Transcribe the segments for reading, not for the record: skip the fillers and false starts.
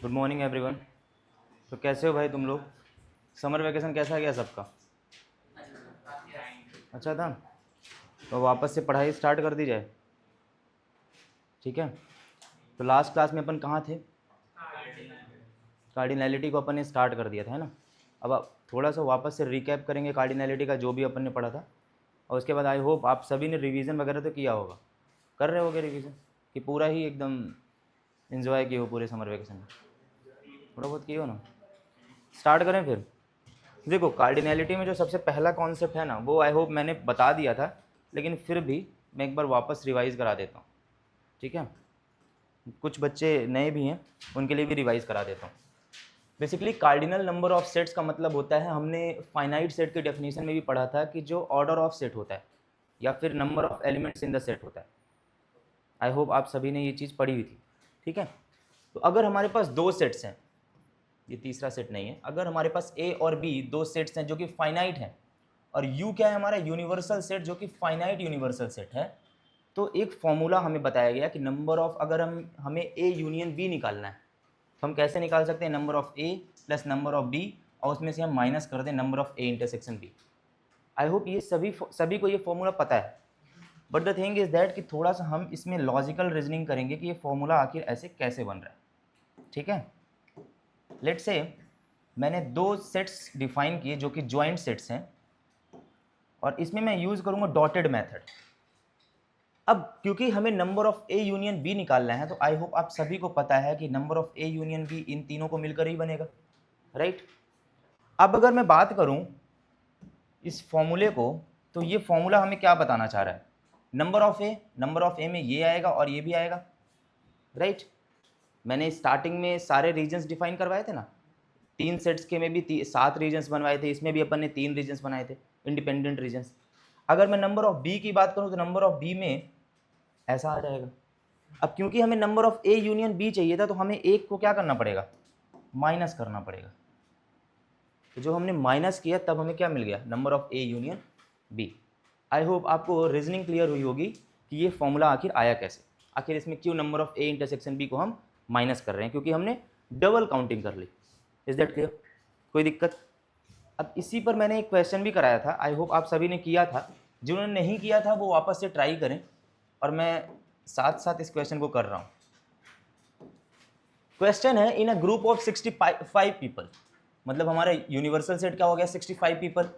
Good morning everyone. तो कैसे हो भाई तुम लोग? समर वैकेशन कैसा गया सबका? अच्छा था। तो वापस से पढ़ाई स्टार्ट कर दी जाए, ठीक है? तो लास्ट क्लास में अपन कहाँ थे? कार्डिनैलिटी को अपन ने स्टार्ट कर दिया था, है ना? अब आप थोड़ा सा वापस से रिकैप करेंगे कार्डिनैलिटी का, जो भी अपन ने पढ़ा था। और उसके बाद आई होप आप सभी ने रिवीजन वगैरह तो किया होगा, कर रहे होगे रिवीजन, कि पूरा ही एकदम इन्जॉय किए हो पूरे समर वैकेशन में? थोड़ा बहुत किए हो ना? स्टार्ट करें फिर। देखो, कार्डिनैलिटी में जो सबसे पहला कॉन्सेप्ट है ना, वो आई होप मैंने बता दिया था, लेकिन फिर भी मैं एक बार वापस रिवाइज़ करा देता हूँ, ठीक है? कुछ बच्चे नए भी हैं, उनके लिए भी रिवाइज़ करा देता हूँ। Basically cardinal number of sets का मतलब होता है, हमने फाइनाइट सेट की डेफिनेशन में भी पढ़ा था कि जो ऑर्डर ऑफ सेट होता है या फिर number of elements in the set होता है। आई होप आप सभी ने ये चीज़ पढ़ी हुई थी, ठीक है? तो अगर हमारे पास दो सेट्स हैं, ये तीसरा सेट नहीं है, अगर हमारे पास ए और बी दो सेट्स हैं जो कि फाइनाइट हैं, और यू क्या है हमारा? यूनिवर्सल सेट, जो कि फाइनाइट यूनिवर्सल सेट है, तो एक फॉर्मूला हमें बताया गया कि नंबर ऑफ, अगर हमें ए यूनियन बी निकालना है, तो हम कैसे निकाल सकते हैं? Number of A plus number of B, और उसमें से हम माइनस कर दें number of A intersection B. I hope ये सभी को ये फॉर्मूला पता है। But the thing is that कि थोड़ा सा हम इसमें लॉजिकल रीजनिंग करेंगे कि ये फॉर्मूला आखिर ऐसे कैसे बन रहा है, ठीक है? लेट्स से मैंने दो सेट्स डिफाइन किए जो कि ज्वाइंट सेट्स हैं, और इसमें मैं यूज़ करूंगा डॉटेड मेथड। अब क्योंकि हमें number of A union B निकालना है, तो आई होप आप सभी को पता है कि number of A union be in तीनों को मिलकर ही बनेगा, राइट? अब अगर मैं बात करूं इस फॉर्मूले को, तो ये फॉर्मूला हमें क्या बताना चाह रहा है? नंबर ऑफ ए में ये आएगा और ये भी आएगा, राइट? मैंने स्टार्टिंग में सारे रीजन्स डिफाइन करवाए थे ना, तीन सेट्स के में भी 7 रीजन्स बनवाए थे, इसमें भी अपन ने 3 रीजन्स बनाए थे, इंडिपेंडेंट रीजन्स। अगर मैं नंबर ऑफ बी की बात करूं, तो नंबर ऑफ बी में ऐसा आ जाएगा। अब क्योंकि हमें number of A union B चाहिए था, तो हमें एक को क्या करना पड़ेगा? माइनस करना पड़ेगा। तो जो हमने माइनस किया, तब हमें क्या मिल गया? Number of A union B. I hope आपको रीजनिंग क्लियर हुई होगी कि ये फॉर्मूला आखिर आया कैसे, आखिर इसमें क्यों number of A intersection B को हम माइनस कर रहे हैं, क्योंकि हमने डबल काउंटिंग कर ली। Is that clear? कोई दिक्कत? अब इसी पर मैंने एक क्वेश्चन भी कराया था, आई होप आप सभी ने किया था। जिन्होंने नहीं किया था वो वापस से ट्राई करें, और मैं साथ साथ इस क्वेश्चन को कर रहा हूँ। क्वेश्चन है, in a group of 65 people, मतलब हमारा यूनिवर्सल सेट क्या हो गया? 65 people,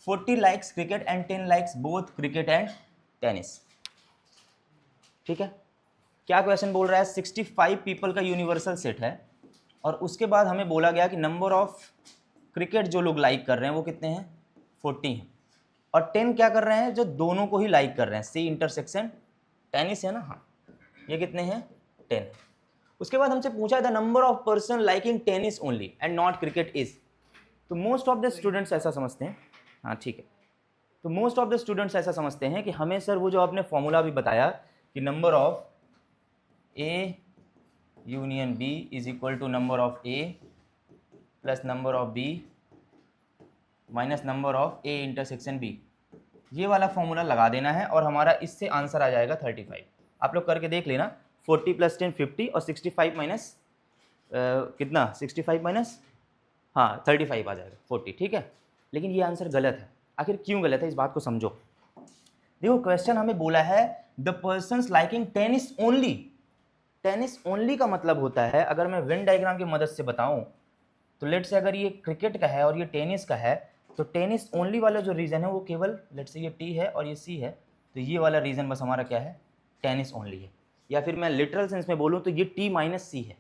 40 likes cricket and 10 likes both cricket and tennis, ठीक है? क्या क्वेश्चन बोल रहा है? 65 पीपल का यूनिवर्सल सेट है, और उसके बाद हमें बोला गया कि नंबर ऑफ क्रिकेट जो लोग लाइक कर रहे हैं वो कितने हैं? 40 हैं। और 10 क्या कर रहे हैं? जो दोनों को ही लाइक कर रहे हैं, सी इंटरसेक्शन टेनिस है ना, हाँ, ये कितने हैं? 10। उसके बाद हमसे पूछा था number of person liking tennis only and not cricket is. तो मोस्ट ऑफ द स्टूडेंट्स ऐसा समझते हैं, हाँ ठीक है, तो मोस्ट ऑफ द स्टूडेंट्स ऐसा समझते हैं कि हमें सर वो जो आपने फॉर्मूला भी बताया कि number of A union B is equal to number of A plus number of B minus number of A intersection B, ये वाला फॉर्मूला लगा देना है, और हमारा इससे आंसर आ जाएगा 35। आप लोग करके देख लेना, 40 + 10 50, और 65 माइनस कितना? 65 माइनस, हाँ 35 आ जाएगा, 40, ठीक है? लेकिन ये आंसर गलत है। आखिर क्यों गलत है, इस बात को समझो। देखो, क्वेश्चन हमें बोला है the persons liking tennis only. Tennis only का मतलब होता है, अगर मैं वेन डायग्राम की मदद से बताऊं, तो लेट से अगर ये क्रिकेट का है और ये टेनिस का है, तो टेनिस ओनली वाला जो रीजन है वो केवल, लेट से ये टी है और ये सी है, तो ये वाला रीजन बस हमारा क्या है? टेनिस ओनली है। या फिर मैं लिटरल सेंस में बोलूँ तो ये टी माइनस सी है।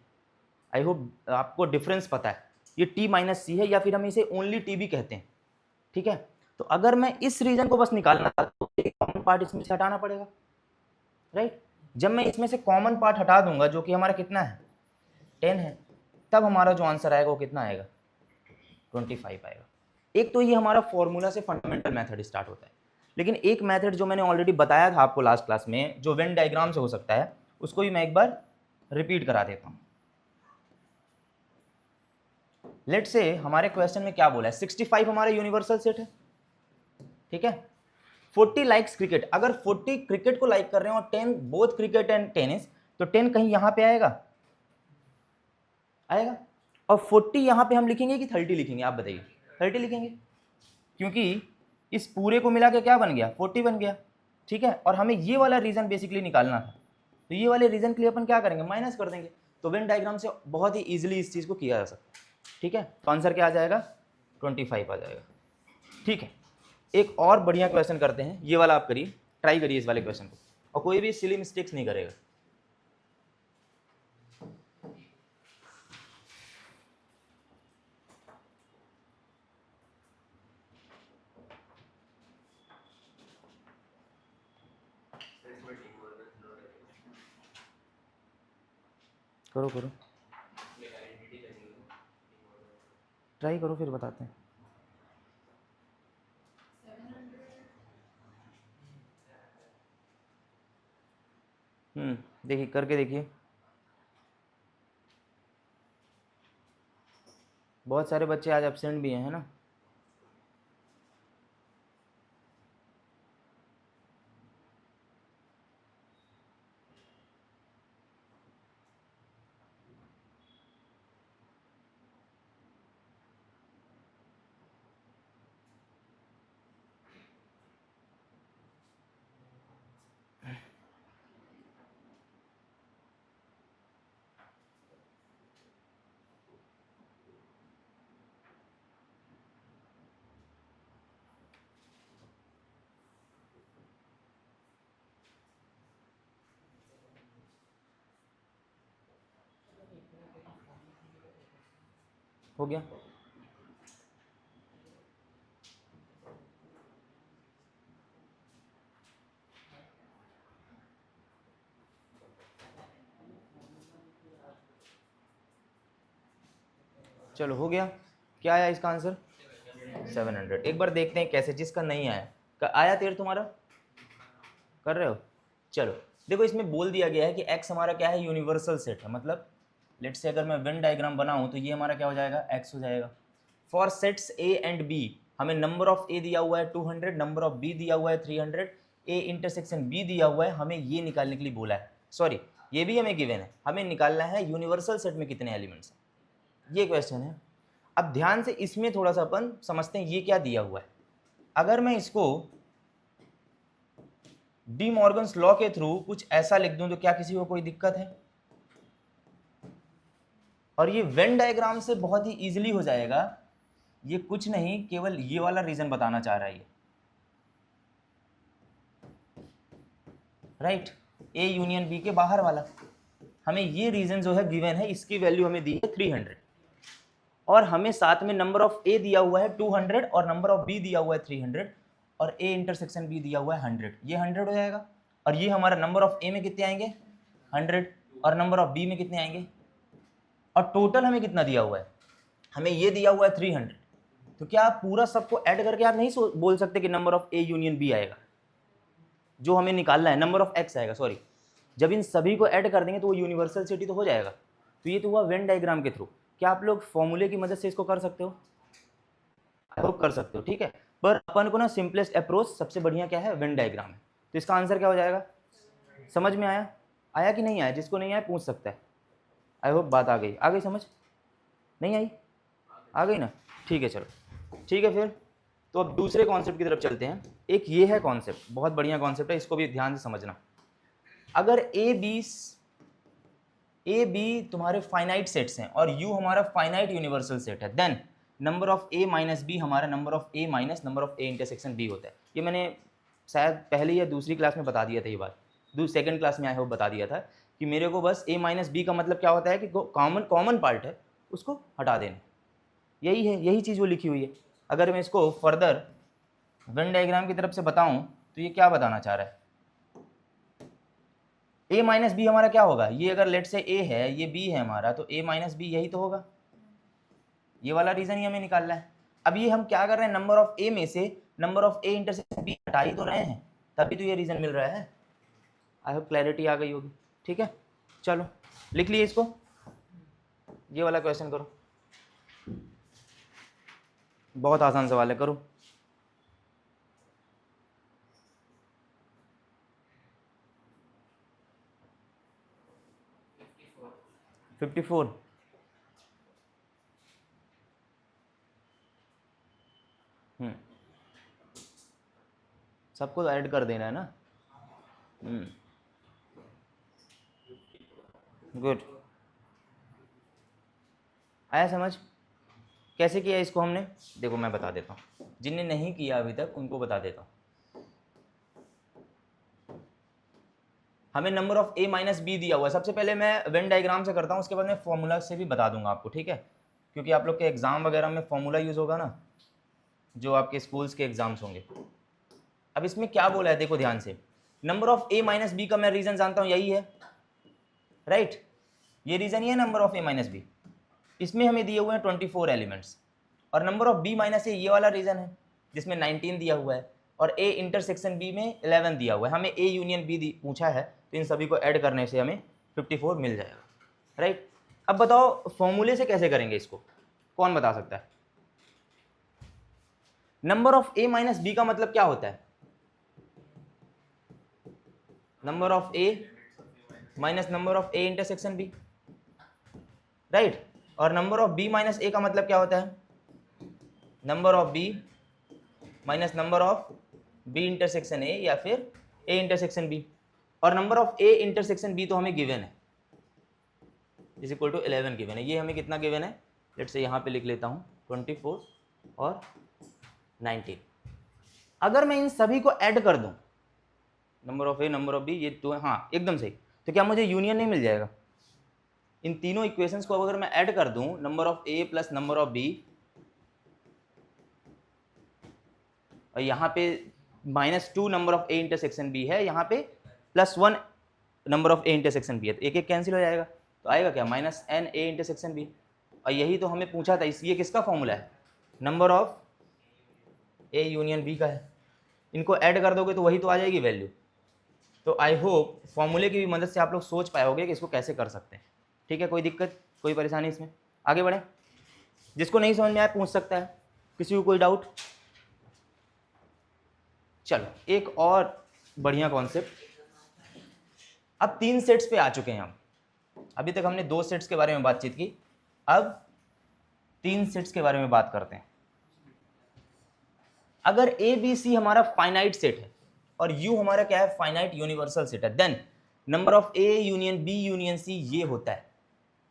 आई होप आपको डिफरेंस पता है, ये टी माइनस सी है, या फिर हम इसे ओनली टी भी कहते हैं, ठीक है? तो अगर मैं इस रीजन को बस निकालना था, तो एक कॉमन पार्ट इसमें से हटाना पड़ेगा, राइट? जब मैं इसमें से कॉमन पार्ट हटा दूंगा, जो कि हमारा कितना है? 10 है, तब हमारा जो आंसर आएगा वो कितना आएगा? 25 आएगा। एक तो ये हमारा फॉर्मूला से फंडामेंटल मेथड स्टार्ट होता है, लेकिन एक मेथड जो मैंने ऑलरेडी बताया था आपको लास्ट क्लास में, जो वेन डायग्राम से हो सकता है, उसको भी मैं एक बार रिपीट करा देता हूं। लेट से हमारे क्वेश्चन में क्या बोला है? 65 हमारा यूनिवर्सल सेट है, ठीक है? 40 लाइक्स क्रिकेट, अगर 40 क्रिकेट को लाइक कर रहे हैं और 10 बोथ क्रिकेट एंड टेनिस, तो 10 कहीं यहां पे आएगा। और 40 यहाँ पे हम लिखेंगे कि 30 लिखेंगे, आप बताइए। 30 लिखेंगे, क्योंकि इस पूरे को मिला के क्या बन गया, 40 बन गया, ठीक है। और हमें ये वाला रीजन बेसिकली निकालना था, तो ये वाले रीजन के लिए अपन क्या करेंगे, माइनस कर देंगे। तो वेन डायग्राम से बहुत ही ईजिली इस चीज़ को किया जा सकता है, ठीक है। तो आंसर क्या आ जाएगा, 25 आ जाएगा, ठीक है। एक और बढ़िया क्वेश्चन करते हैं, ये वाला आप करिए, ट्राई करिए इस वाले क्वेश्चन को, और कोई भी सिली मिस्टेक्स नहीं करेगा। करो करो, ट्राई करो, फिर बताते हैं। देखिए करके देखिए, बहुत सारे बच्चे आज एब्सेंट भी हैं, है ना। हो गया, चलो हो गया। क्या आया इसका आंसर, 700। एक बार देखते हैं कैसे, जिसका नहीं आया, आया तेर तुम्हारा, कर रहे हो। चलो देखो, इसमें बोल दिया गया है कि x हमारा क्या है, यूनिवर्सल सेट है। मतलब लेट्स से अगर मैं वेन डायग्राम बनाऊं तो ये हमारा क्या हो जाएगा, x हो जाएगा। For sets a and b, हमें नंबर ऑफ a दिया हुआ है 200, नंबर ऑफ b दिया हुआ है 300, a इंटरसेक्शन b दिया हुआ है, हमें ये निकालने के लिए बोला है। सॉरी, ये भी हमें गिवन है, हमें निकालना है यूनिवर्सल सेट में कितने एलिमेंट्स हैं, ये क्वेश्चन है। अब ध्यान से इसमें थोड़ा सा अपन समझते हैं ये क्या दिया हुआ है। अगर मैं इसको डी मॉर्गन्स लॉ के थ्रू कुछ ऐसा लिख दूं तो क्या किसी को कोई दिक्कत है। और ये वेन डायग्राम से बहुत ही इजीली हो जाएगा। ये कुछ नहीं, केवल ये वाला रीजन बताना चाह रहा है ये, राइट, ए यूनियन बी के बाहर वाला। हमें ये रीजन जो है गिवन है, इसकी वैल्यू हमें दी है 300, और हमें साथ में नंबर ऑफ ए दिया हुआ है 200 और नंबर ऑफ बी दिया हुआ है 300 और ए इंटरसेक्शन बी दिया हुआ है 100। ये 100 हो जाएगा। और ये हमारा नंबर ऑफ ए में कितने आएंगे, 100, और नंबर ऑफ बी में कितने आएंगे, और टोटल हमें कितना दिया हुआ है, हमें ये दिया हुआ है 300। तो क्या आप पूरा सबको ऐड करके आप नहीं बोल सकते कि number of A union B आएगा, जो हमें निकालना है नंबर ऑफ एक्स आएगा, सॉरी। जब इन सभी को ऐड कर देंगे तो वो यूनिवर्सल सिटी तो हो जाएगा। तो ये तो हुआ वेन डायग्राम के थ्रू। क्या आप लोग फॉर्मूले की मदद से इसको कर सकते हो, आई होप कर सकते हो, ठीक है। पर अपन को ना सिंपलेस्ट अप्रोच सबसे बढ़िया क्या है, वेन डायग्राम है। तो इसका आंसर क्या हो जाएगा, समझ में आया, आया कि नहीं आया, जिसको नहीं आया पूछ सकता है। आई होप बात आ गई, आ गई समझ, नहीं आई, आ गई ना, ठीक है चलो, ठीक है। फिर तो अब दूसरे कॉन्सेप्ट की तरफ चलते हैं। एक ये है कॉन्सेप्ट, बहुत बढ़िया कॉन्सेप्ट है, इसको भी ध्यान से समझना। अगर ए बी तुम्हारे फाइनाइट सेट्स हैं और यू हमारा फाइनाइट यूनिवर्सल सेट है, then number of A minus B हमारा number of A minus number of A intersection B होता है। ये मैंने शायद पहली या दूसरी क्लास में बता दिया था, ये बात सेकंड क्लास में आई होप बता दिया था कि मेरे को बस ए माइनस बी का मतलब क्या होता है कि कॉमन पार्ट है उसको हटा देना, यही है, यही चीज़ वो लिखी हुई है। अगर मैं इसको फर्दर वेन डायग्राम की तरफ से बताऊं तो ये क्या बताना चाह रहा है, ए माइनस बी हमारा क्या होगा, ये अगर लेट से ए है ये बी है हमारा, तो ए माइनस बी यही तो होगा, ये वाला रीजन ही हमें निकालना है। अब ये हम क्या कर रहे हैं, नंबर ऑफ ए में से number of A intersection B हटा ही तो रहे हैं, तभी तो ये रीजन मिल रहा है। आई होप क्लैरिटी आ गई होगी, ठीक है। चलो लिख लिए इसको, ये वाला क्वेश्चन करो, बहुत आसान सवाल है, करो। 54, सबको ऐड कर देना है ना। गुड, आया समझ कैसे किया इसको हमने? देखो मैं बता देता हूँ, जिनने नहीं किया अभी तक उनको बता देता हूँ। हमें number of A minus B दिया हुआ है। सबसे पहले मैं वेन डायग्राम से करता हूँ, उसके बाद मैं फॉर्मूला से भी बता दूंगा आपको, ठीक है? क्योंकि आप लोग के एग्जाम वगैरह में फॉर्मूला यूज होगा ना, जो आपके स्कूल्स के एग्जाम्स होंगे। अब इसमें क्या बोला है देखो ध्यान से, number of A minus B का मैं रीजन जानता हूँ, यही है राइट, ये रीजन ही है number of A minus B. इसमें हमें दिए हुए हैं 24 एलिमेंट्स, और number of B minus A ये वाला रीजन है जिसमें 19 दिया हुआ है, और ए इंटरसेक्शन बी में 11 दिया हुआ है। हमें ए यूनियन बी पूछा है, तो इन सभी को ऐड करने से हमें 54 मिल जाएगा राइट। अब बताओ फॉर्मूले से कैसे करेंगे इसको, कौन बता सकता है? Number of A minus B का मतलब क्या होता है? Number of A minus number of A intersection B right. और number of B minus A का मतलब क्या होता है? Number of B minus number of B intersection A या फिर ए इंटरसेक्शन बी। और number of A intersection B तो हमें गिवन है, इज इक्वल टू 11 गिवन है। ये हमें कितना गिवन है? लेट से यहाँ पे लिख लेता हूँ 24 और 19। अगर मैं इन सभी को ऐड कर दूं, number of A number of B, ये तो हाँ एकदम सही, तो क्या मुझे यूनियन नहीं मिल जाएगा? इन तीनों इक्वेशंस को अगर मैं ऐड कर दूं, number of A plus number of B, और यहाँ पे -2 number of A intersection B है, यहाँ पे +1 number of A intersection B है, तो एक एक कैंसिल हो जाएगा, तो आएगा क्या? -n A intersection B. और यही तो हमें पूछा था, ये किसका फॉर्मूला है? Number of A union B का है। इनको ऐड कर दोगे तो वही तो आ जाएगी वैल्यू। तो आई होप फॉर्मूले की भी मदद से आप लोग सोच पाए होगे कि इसको कैसे कर सकते हैं, ठीक है? कोई दिक्कत, कोई परेशानी इसमें? आगे बढ़े, जिसको नहीं समझ में आया पूछ सकता है, किसी को कोई डाउट? चलो एक और बढ़िया कॉन्सेप्ट, अब 3 सेट्स पे आ चुके हैं हम। अभी तक हमने 2 सेट्स के बारे में बातचीत की, अब 3 सेट्स के बारे में बात करते हैं। अगर ए बी सी हमारा फाइनाइट सेट है और यू हमारा क्या है? फाइनाइट यूनिवर्सल सेट है, then number of A union B union C ये होता है,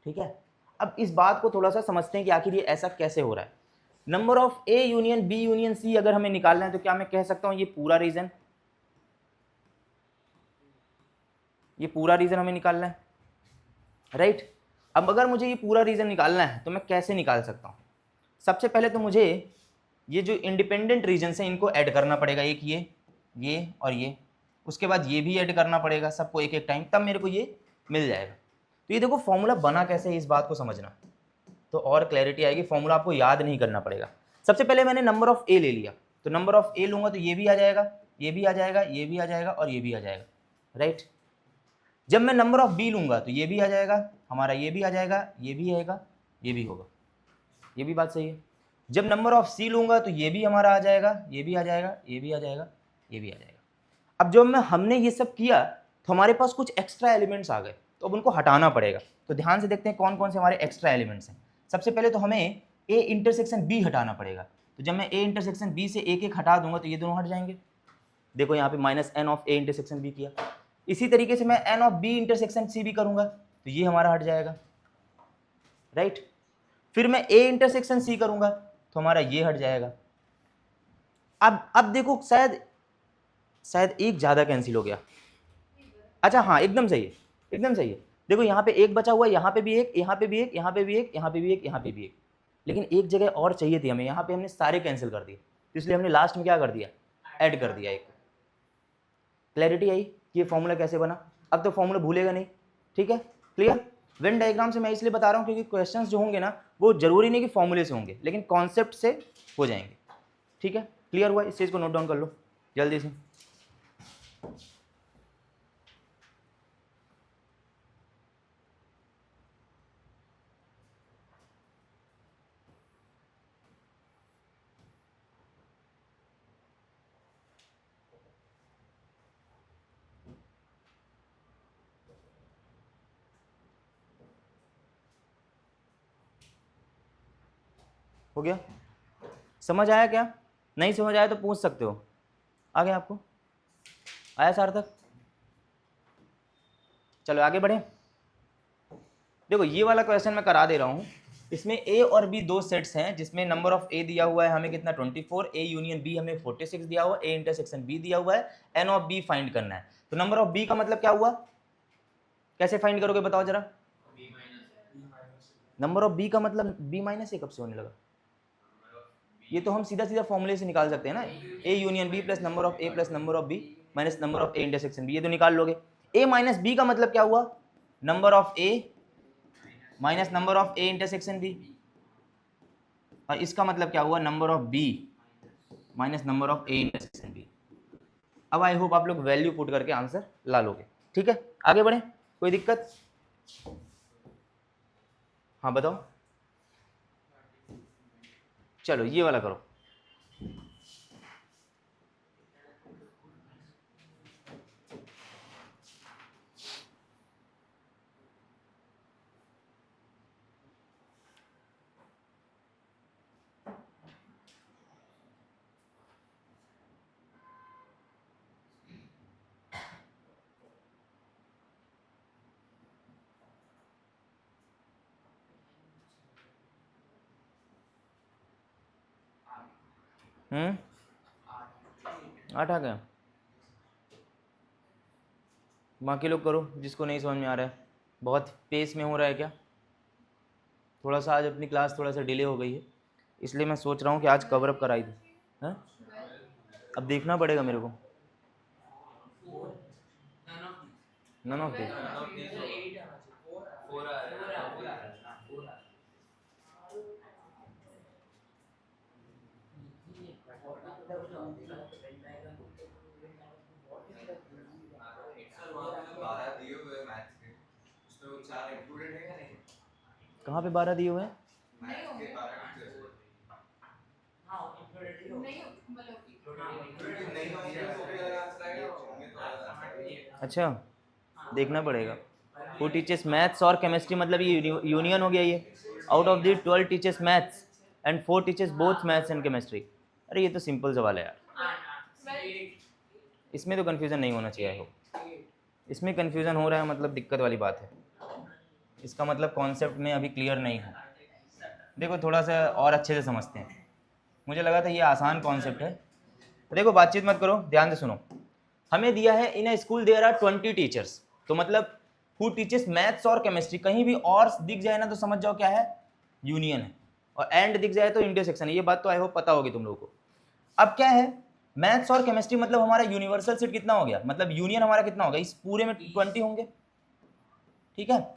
ठीक है? अब इस बात को थोड़ा सा समझते हैं कि आखिर ये ऐसा कैसे हो रहा है। Number of A union B union C अगर हमें निकालना है तो क्या मैं कह सकता हूं ये पूरा रीजन, ये पूरा रीजन हमें निकालना है राइट? अब अगर मुझे ये पूरा रीजन निकालना है तो मैं कैसे निकाल सकता हूं? सबसे पहले तो मुझे ये जो इंडिपेंडेंट रीजन है इनको ऐड करना पड़ेगा, एक ये और ये, उसके बाद ये भी ऐड करना पड़ेगा सबको एक एक टाइम, तब मेरे को ये मिल जाएगा। तो ये देखो फॉर्मूला बना कैसे है, इस बात को समझना तो और क्लैरिटी आएगी। फॉर्मूला आपको याद नहीं करना पड़ेगा। सबसे पहले मैंने नंबर ऑफ ए ले लिया, तो नंबर ऑफ ए लूंगा तो ये भी आ जाएगा, ये भी आ जाएगा, ये भी आ जाएगा और ये भी आ जाएगा राइट। जब मैं नंबर ऑफ बी लूंगा तो ये भी आ जाएगा हमारा, ये भी आ जाएगा, ये भी आएगा, ये भी होगा, ये भी बात सही है। जब नंबर ऑफ सी लूंगा तो ये भी हमारा आ जाएगा, ये भी आ जाएगा, ये भी आ जाएगा, ये भी आ जाएगा। अब जब हमने ये सब किया तो हमारे पास कुछ एक्स्ट्रा एलिमेंट्स आ गए, तो अब उनको हटाना पड़ेगा। तो ध्यान से देखते हैं कौन कौन से हमारे एक्स्ट्रा एलिमेंट्स हैं। सबसे पहले तो हमें ए इंटरसेक्शन बी हटाना पड़ेगा, तो जब मैं ए इंटरसेक्शन बी से एक एक हटा दूंगा तो ये दोनों हट जाएंगे। देखो यहाँ पे -n of A intersection B किया, इसी तरीके से मैं n of B intersection C भी करूंगा तो ये हमारा हट जाएगा राइट। फिर मैं ए इंटरसेक्शन सी करूंगा तो हमारा ये हट जाएगा। अब देखो शायद एक ज्यादा कैंसिल हो गया। अच्छा हाँ एकदम सही है, एकदम सही है। देखो यहाँ पे एक बचा हुआ है, यहाँ पे भी एक, यहाँ पे भी एक, यहाँ पे भी एक, यहाँ पे भी एक, यहाँ पे भी एक, लेकिन एक जगह और चाहिए थी हमें, यहाँ पे हमने सारे कैंसिल कर दिए, तो इसलिए हमने लास्ट में क्या कर दिया? ऐड कर दिया एक। क्लैरिटी आई कि ये फॉर्मूला कैसे बना? अब तो फॉर्मूला भूलेगा नहीं, ठीक है? क्लियर? वेन डायग्राम से मैं इसलिए बता रहा हूँ क्योंकि क्वेश्चंस जो होंगे ना वो जरूरी नहीं कि फॉर्मूले से होंगे, लेकिन कॉन्सेप्ट से हो जाएंगे, ठीक है? क्लियर हुआ? इस चीज़ को नोट डाउन कर लो जल्दी से। हो गया? समझ आया क्या? नहीं समझ आया तो पूछ सकते हो। आ गया आपको? आया सार्थक? चलो आगे बढ़े। देखो ये वाला क्वेश्चन मैं करा दे रहा हूँ। इसमें ए और बी दो सेट्स हैं जिसमें नंबर ऑफ ए दिया हुआ है हमें कितना 24, ए यूनियन बी हमें 46 दिया हुआ है, ए इंटरसेक्शन बी दिया हुआ है, एन ऑफ बी फाइंड करना है। तो नंबर ऑफ बी का मतलब क्या हुआ, कैसे फाइंड करोगे बताओ जरा। नंबर ऑफ बी का मतलब बी माइनस ए कब से होने लगा, ये तो हम सीधा सीधा फॉर्मूले से निकाल सकते हैं ना, A union B plus number of A plus number of B minus number of A intersection B, ये तो निकाल लोगे। ए माइनस बी का मतलब क्या हुआ, number of A minus number of A intersection B, और इसका मतलब क्या हुआ, number of B minus number of A intersection B. अब आई होप आप लोग वैल्यू पुट करके आंसर ला लोगे। ठीक है आगे बढ़े, कोई दिक्कत? हाँ बताओ। चलो ये वाला करो। हम्म, 8 आ गया। बाकी लोग करो जिसको नहीं समझ में आ रहा है। बहुत पेस में हो रहा है क्या? थोड़ा सा आज अपनी क्लास थोड़ा सा डिले हो गई है, इसलिए मैं सोच रहा हूँ कि आज कवर अप कराई दूँ। हैं अब देखना पड़ेगा मेरे को। None of this. कहाँ पे 12 दिए हुए हैं? अच्छा देखना पड़ेगा। हु टीचेस मैथ्स और केमिस्ट्री, मतलब ये यूनियन हो गया ये। Out of the 12 teaches maths and 4 teaches both maths and chemistry. अरे ये तो सिंपल सवाल है यार, इसमें तो कन्फ्यूज़न नहीं होना चाहिए हो। इसमें कन्फ्यूज़न हो रहा है मतलब दिक्कत वाली बात है, इसका मतलब कॉन्सेप्ट में अभी क्लियर नहीं है। देखो थोड़ा सा और अच्छे से समझते हैं, मुझे लगा था ये आसान कॉन्सेप्ट है। देखो बातचीत मत करो, ध्यान से सुनो। हमें दिया है in a school there are 20 teachers, तो मतलब हु टीचर्स मैथ्स और केमिस्ट्री, कहीं भी और दिख जाए ना तो समझ जाओ क्या है, यूनियन है, और एंड दिख जाए तो इंटरसेक्शन है। ये बात तो आई होप पता होगी तुम लोगों को। अब क्या है, मैथ्स और केमिस्ट्री मतलब हमारा यूनिवर्सल सेट कितना हो गया, मतलब यूनियन हमारा कितना होगा, इस पूरे में 20 होंगे। ठीक है,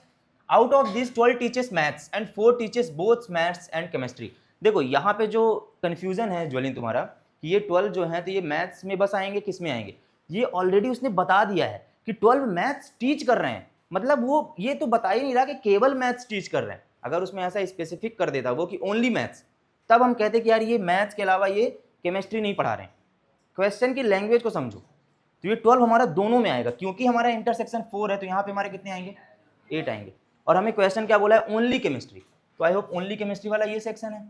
out of this 12 teachers maths and 4 teachers both maths and chemistry. देखो यहाँ पे जो कंफ्यूजन है ज्वलिन तुम्हारा कि ये 12 जो है तो ये मैथ्स में बस आएंगे, किस में आएंगे, ये ऑलरेडी उसने बता दिया है कि 12 मैथ्स टीच कर रहे हैं, मतलब वो ये तो बता ही नहीं रहा कि केवल मैथ्स टीच कर रहे हैं। अगर उसमें ऐसा स्पेसिफिक कर देता वो कि ओनली मैथ्स, तब हम कहते कि यार ये मैथ्स के अलावा ये केमिस्ट्री नहीं पढ़ा रहे हैं। क्वेश्चन की लैंग्वेज को समझो, तो ये 12 हमारा दोनों में आएगा, क्योंकि हमारा इंटरसेक्शन 4 है तो यहाँ पे हमारे कितने आएंगे, 8 आएंगे। और हमें क्वेश्चन क्या बोला है, ओनली केमिस्ट्री, तो आई होप ओनली केमिस्ट्री वाला ये सेक्शन है।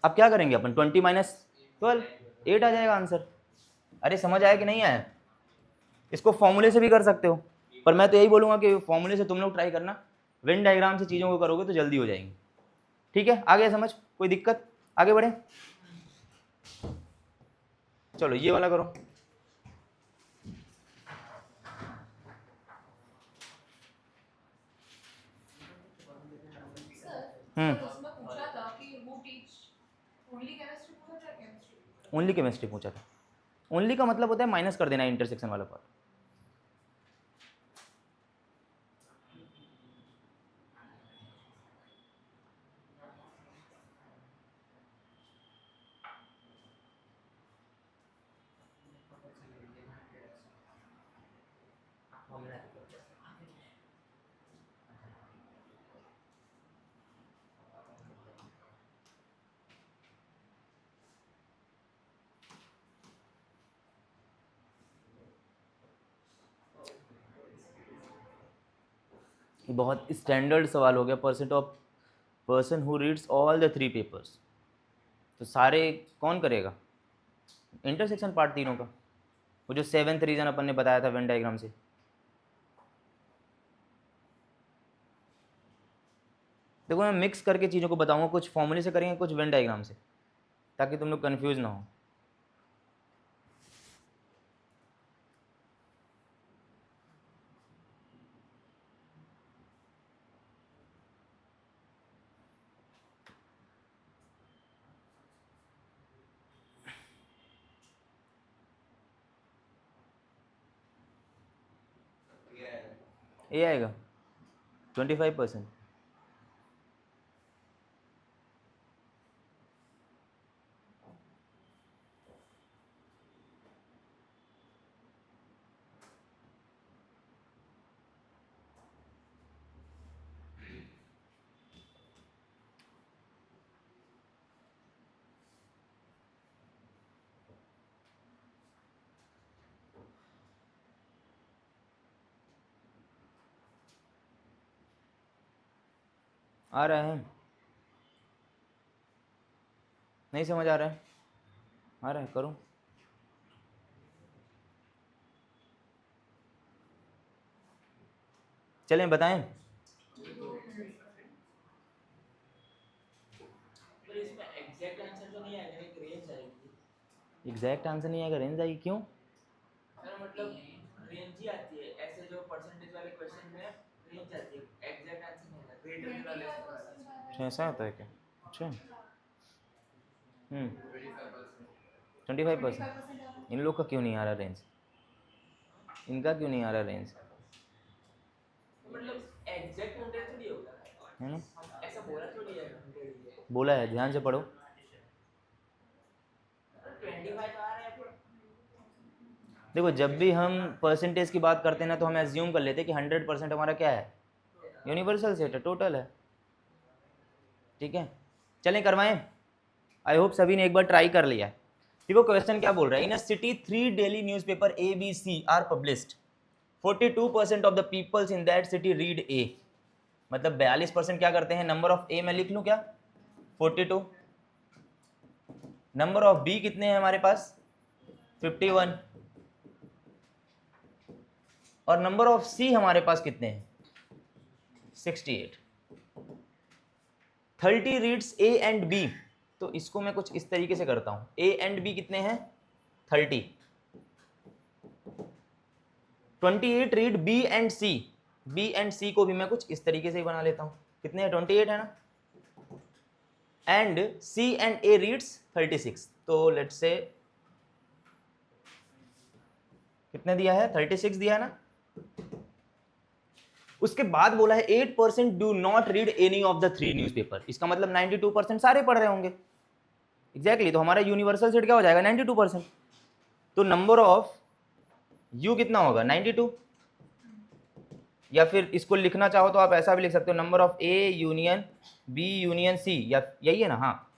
अब क्या करेंगे अपन, 20 माइनस 12, 8 आ जाएगा आंसर। अरे समझ आया कि नहीं आया? इसको फॉर्मूले से भी कर सकते हो, पर मैं तो यही बोलूंगा कि फॉर्मूले से तुम लोग ट्राई करना, वेन डायग्राम से चीज़ों को करोगे तो जल्दी हो जाएंगी। ठीक है आ गया समझ, कोई दिक्कत? आगे बढ़े, चलो ये वाला करो। ओनली केमिस्ट्री पूछा था। ओनली का मतलब होता है माइनस कर देना इंटरसेक्शन वाला पार्ट। बहुत स्टैंडर्ड सवाल हो गया, person who reads all the 3 papers, तो सारे कौन करेगा? इंटरसेक्शन पार्ट तीनों का, वो जो 7th रीजन अपन ने बताया था वेन डायग्राम से। देखो मैं मिक्स करके चीज़ों को बताऊंगा, कुछ फॉर्मूले से करेंगे, कुछ वेन डायग्राम से, ताकि तुम लोग कन्फ्यूज ना हो। ए आएगा 25%। आ रहा है? नहीं समझ आ रहा है? आ रहा है, करूँ? चलें बताएं? एग्जैक्ट आंसर तो नहीं आएगा, एक रेंज आएगी। एग्जैक्ट आंसर नहीं आएगा, रेंज आएगी, क्यों? सर मतलब रेंज ही आती है, ऐसे जो परसेंटेज वाले क्वेश्चन में रेंज आती है, एग्जैक्ट आंसर नहीं आता, ग्रेटर देन और लेस देन वाला। अच्छा ऐसा होता है क्या? अच्छा 25%। इन लोग का क्यों नहीं आ रहा रेंज? इनका क्यों नहीं आ रहा रेंज? मतलब एग्जैक्ट 100 थोड़ी होगा, है ना? ऐसा बोला थोड़ी है 100। बोला है, ध्यान से पढ़ो। 25 तो आ रहा है। देखो जब भी हम परसेंटेज की बात करते हैं ना, तो हम एज्यूम कर लेते हैं कि 100% हमारा क्या है, यूनिवर्सल सेट है, टोटल है। ठीक है, चलें करवाएं। आई होप सभी ने एक बार ट्राई कर लिया है। देखो क्वेश्चन क्या बोल रहा है, in a city 3 daily newspaper ABC are published, 42% of the peoples in that city read A. मतलब 42% क्या करते हैं, नंबर ऑफ ए मैं लिख लूं क्या, 42। नंबर ऑफ बी कितने हैं हमारे पास, 51। और नंबर ऑफ सी हमारे पास कितने हैं, 68। 30 रीड्स ए एंड बी। तो इसको मैं कुछ इस तरीके से करता हूं, ए एंड बी कितने हैं, 30। 28 read B and C. B and C को भी मैं कुछ इस तरीके से ही बना लेता हूं, कितने हैं, 28 है ना। And C and A reads 36। तो लेट्स से कितने दिया है, 36 दिया है ना। उसके बाद बोला है 8% do not read any of the 3 newspaper. इसका मतलब 92% सारे पढ़ रहे होंगे। एग्जैक्टली, तो हमारा यूनिवर्सल सेट क्या हो जाएगा, 92%। तो नंबर ऑफ यू कितना होगा, 92। या फिर इसको लिखना चाहो तो आप ऐसा भी लिख सकते हो, number of A union B union C, या यही है ना। हाँ,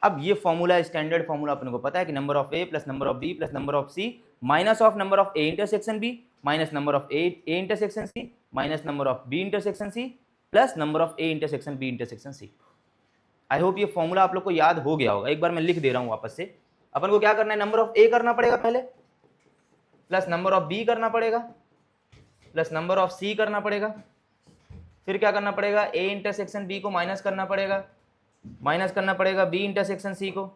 अब ये फॉर्मूला, स्टैंडर्ड फॉर्मूला अपने को पता है कि number of A plus number of B plus number of C minus of number of A intersection B minus number of A intersection C minus number of B intersection C plus number of A intersection B intersection C. I hope ये formula आप लोग को याद हो गया होगा। एक बार मैं लिख दे रहा हूँ वापस से। अपन को क्या करना है, नंबर ऑफ ए करना पड़ेगा पहले, प्लस नंबर ऑफ बी करना पड़ेगा, प्लस नंबर ऑफ सी करना पड़ेगा। फिर क्या करना पड़ेगा, ए इंटरसेक्शन बी को माइनस करना पड़ेगा, माइनस करना पड़ेगा बी इंटरसेक्शन सी को,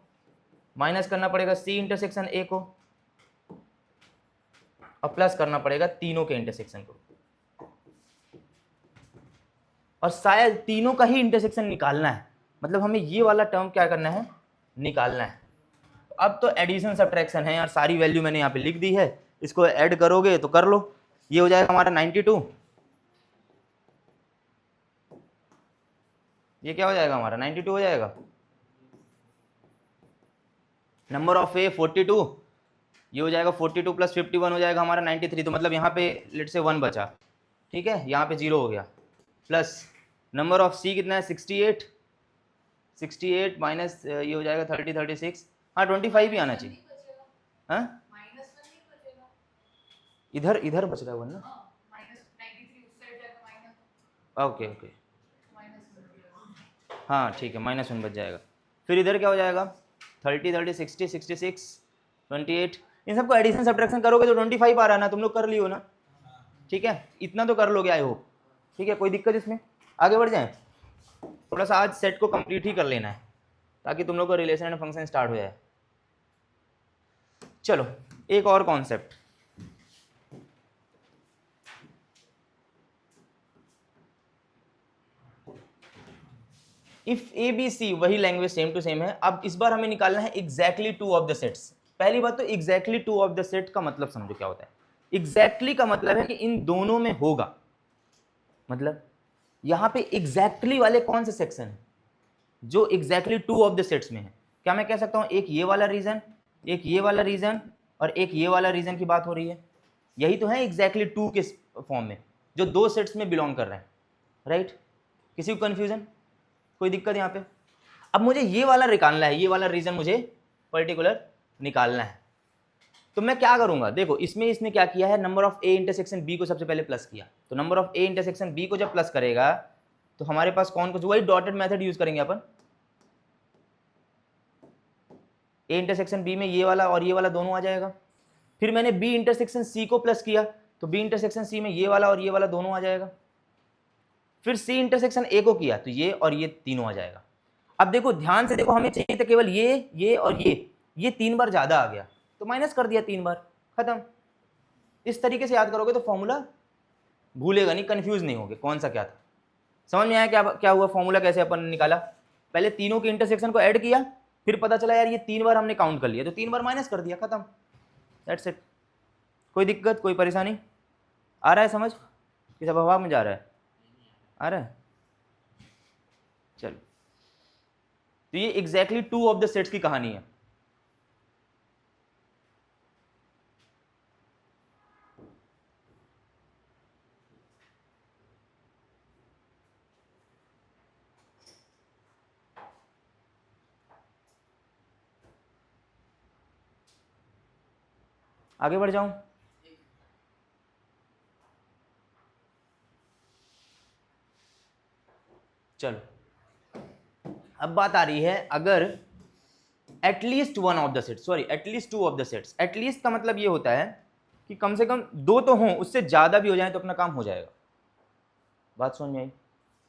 माइनस करना पड़ेगा सी इंटरसेक्शन ए को, और प्लस करना पड़ेगा तीनों के इंटरसेक्शन को। और शायद तीनों का ही इंटरसेक्शन निकालना है, मतलब हमें ये वाला टर्म क्या करना है, निकालना है। अब तो एडिशन सब्ट्रैक्शन है यार, सारी वैल्यू मैंने यहाँ पे लिख दी है, इसको ऐड करोगे तो कर लो। ये हो जाएगा हमारा 92, ये क्या हो जाएगा हमारा 92 हो जाएगा। नंबर ऑफ ए 42, ये हो जाएगा 42 प्लस 51 हो जाएगा हमारा 93। तो मतलब यहाँ पे लेट से 1 बचा, ठीक है, यहाँ पे 0 हो गया। प्लस नंबर ऑफ सी कितना है, 68, 68 माइनस ये हो जाएगा 30 36, हाँ 25 ही आना चाहिए। हाँ इधर इधर बच रहा है 1 ना, ओके ओके, हाँ ठीक है, -1 बच जाएगा। फिर इधर क्या हो जाएगा, 30 30 60 66 28, इन सबको एडिशन सब्ट्रैक्शन करोगे तो 25 आ रहा है ना, तुम लोग कर लियो ना, ठीक है, इतना तो कर लोगे आई होप, ठीक है, कोई दिक्कत इसमें, आगे बढ़ जाए। थोड़ा सा आज सेट को कंप्लीट ही कर लेना है ताकि तुम लोग का रिलेशन एंड फंक्शन स्टार्ट हो जाए। चलो एक और concept, if A B C, वही लैंग्वेज सेम टू सेम है। अब इस बार हमें निकालना है exactly two of the sets. पहली बात तो exactly two of the set का मतलब समझो क्या होता है। एग्जैक्टली का मतलब है कि इन दोनों में होगा, मतलब यहां पे एग्जैक्टली वाले कौन से सेक्शन है जो exactly two of the sets में है। क्या मैं कह सकता हूं एक ये वाला रीजन, एक ये वाला रीजन और एक ये वाला रीजन की बात हो रही है, यही तो है एग्जैक्टली टू के फॉर्म में जो दो सेट्स में बिलोंग कर रहे हैं, राइट। किसी को कंफ्यूजन, कोई दिक्कत यहाँ पे। अब मुझे ये वाला निकालना है, ये वाला रीजन मुझे पर्टिकुलर निकालना है, तो मैं क्या करूंगा, देखो इसमें इसने क्या किया है, number of A intersection B को सबसे पहले प्लस किया, तो number of A intersection B को जब प्लस करेगा तो हमारे पास कौन कुछ, वही डॉटेड मेथड यूज करेंगे अपन। ए इंटरसेक्शन बी में ये वाला और ये वाला दोनों आ जाएगा। फिर मैंने बी इंटरसेक्शन सी को प्लस किया तो बी इंटरसेक्शन सी में ये वाला और ये वाला दोनों आ जाएगा। फिर सी इंटरसेक्शन ए को किया तो ये और ये तीनों आ जाएगा। अब देखो ध्यान से देखो, हमें चाहिए था केवल ये और ये 3 बार ज्यादा आ गया तो माइनस कर दिया 3 बार, खत्म। इस तरीके से याद करोगे तो फॉर्मूला भूलेगा नहीं, कंफ्यूज नहीं होगे कौन सा क्या था। समझ में आया क्या क्या हुआ, फॉर्मूला कैसे अपन ने निकाला, पहले तीनों के इंटरसेक्शन को ऐड किया, फिर पता चला यार ये 3 बार हमने काउंट कर लिया तो 3 बार माइनस कर दिया, खत्म, दैट्स इट। कोई दिक्कत, कोई परेशानी, आ रहा है समझ कि सब हवा में जा रहा है, आ रहा है। चलो तो ये exactly two of the sets की कहानी है। आगे बढ़ जाऊं, चलो अब बात आ रही है, अगर at least one of the sets, sorry at least two of the sets, at least का मतलब ये होता है कि कम से कम 2 तो हों, उससे ज्यादा भी हो जाए तो अपना काम हो जाएगा। बात समझ में आई,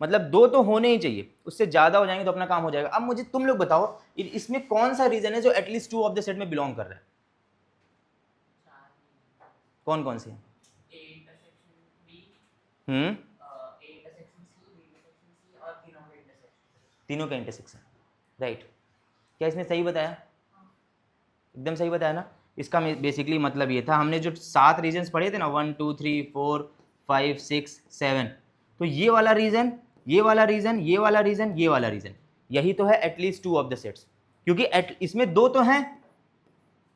मतलब 2 तो होने ही चाहिए, उससे ज्यादा हो जाएंगे तो अपना काम हो जाएगा। अब मुझे तुम लोग बताओ इसमें कौन सा रीजन है जो एटलीस्ट 2 ऑफ द सेट में बिलोंग कर रहा है, कौन कौन से? तीनों का इंटरसेक्शन, राइट। क्या इसने सही बताया, एकदम सही बताया ना। इसका बेसिकली मतलब ये था, हमने जो 7 रीजन्स पढ़े थे ना, 1 2 3 4 5 6 7, तो ये वाला रीजन, ये वाला रीजन, ये वाला रीजन, ये वाला रीजन, यही तो है एटलीस्ट 2 ऑफ द सेट्स, क्योंकि इसमें 2 तो हैं।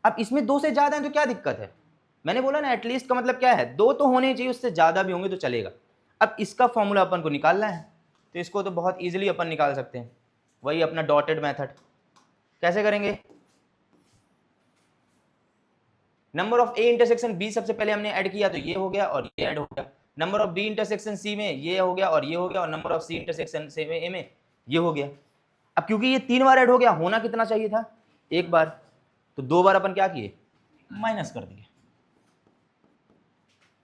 अब इसमें 2 से ज्यादा है तो क्या दिक्कत है, मैंने बोला ना एटलीस्ट का मतलब क्या है, 2 तो होने चाहिए, उससे ज्यादा भी होंगे तो चलेगा। अब इसका फॉर्मूला अपन को निकालना है तो इसको तो बहुत इजीली अपन निकाल सकते हैं, वही अपना डॉटेड मेथड। कैसे करेंगे, number of A intersection B सबसे पहले हमने ऐड किया तो ये हो गया और ये ऐड हो गया, number of B intersection C में ये हो गया और ये हो गया, और number of C intersection C में ए में ये हो गया। अब क्योंकि ये 3 बार ऐड हो गया, होना कितना चाहिए था, 1 बार, तो 2 बार अपन क्या किए, माइनस कर दिए।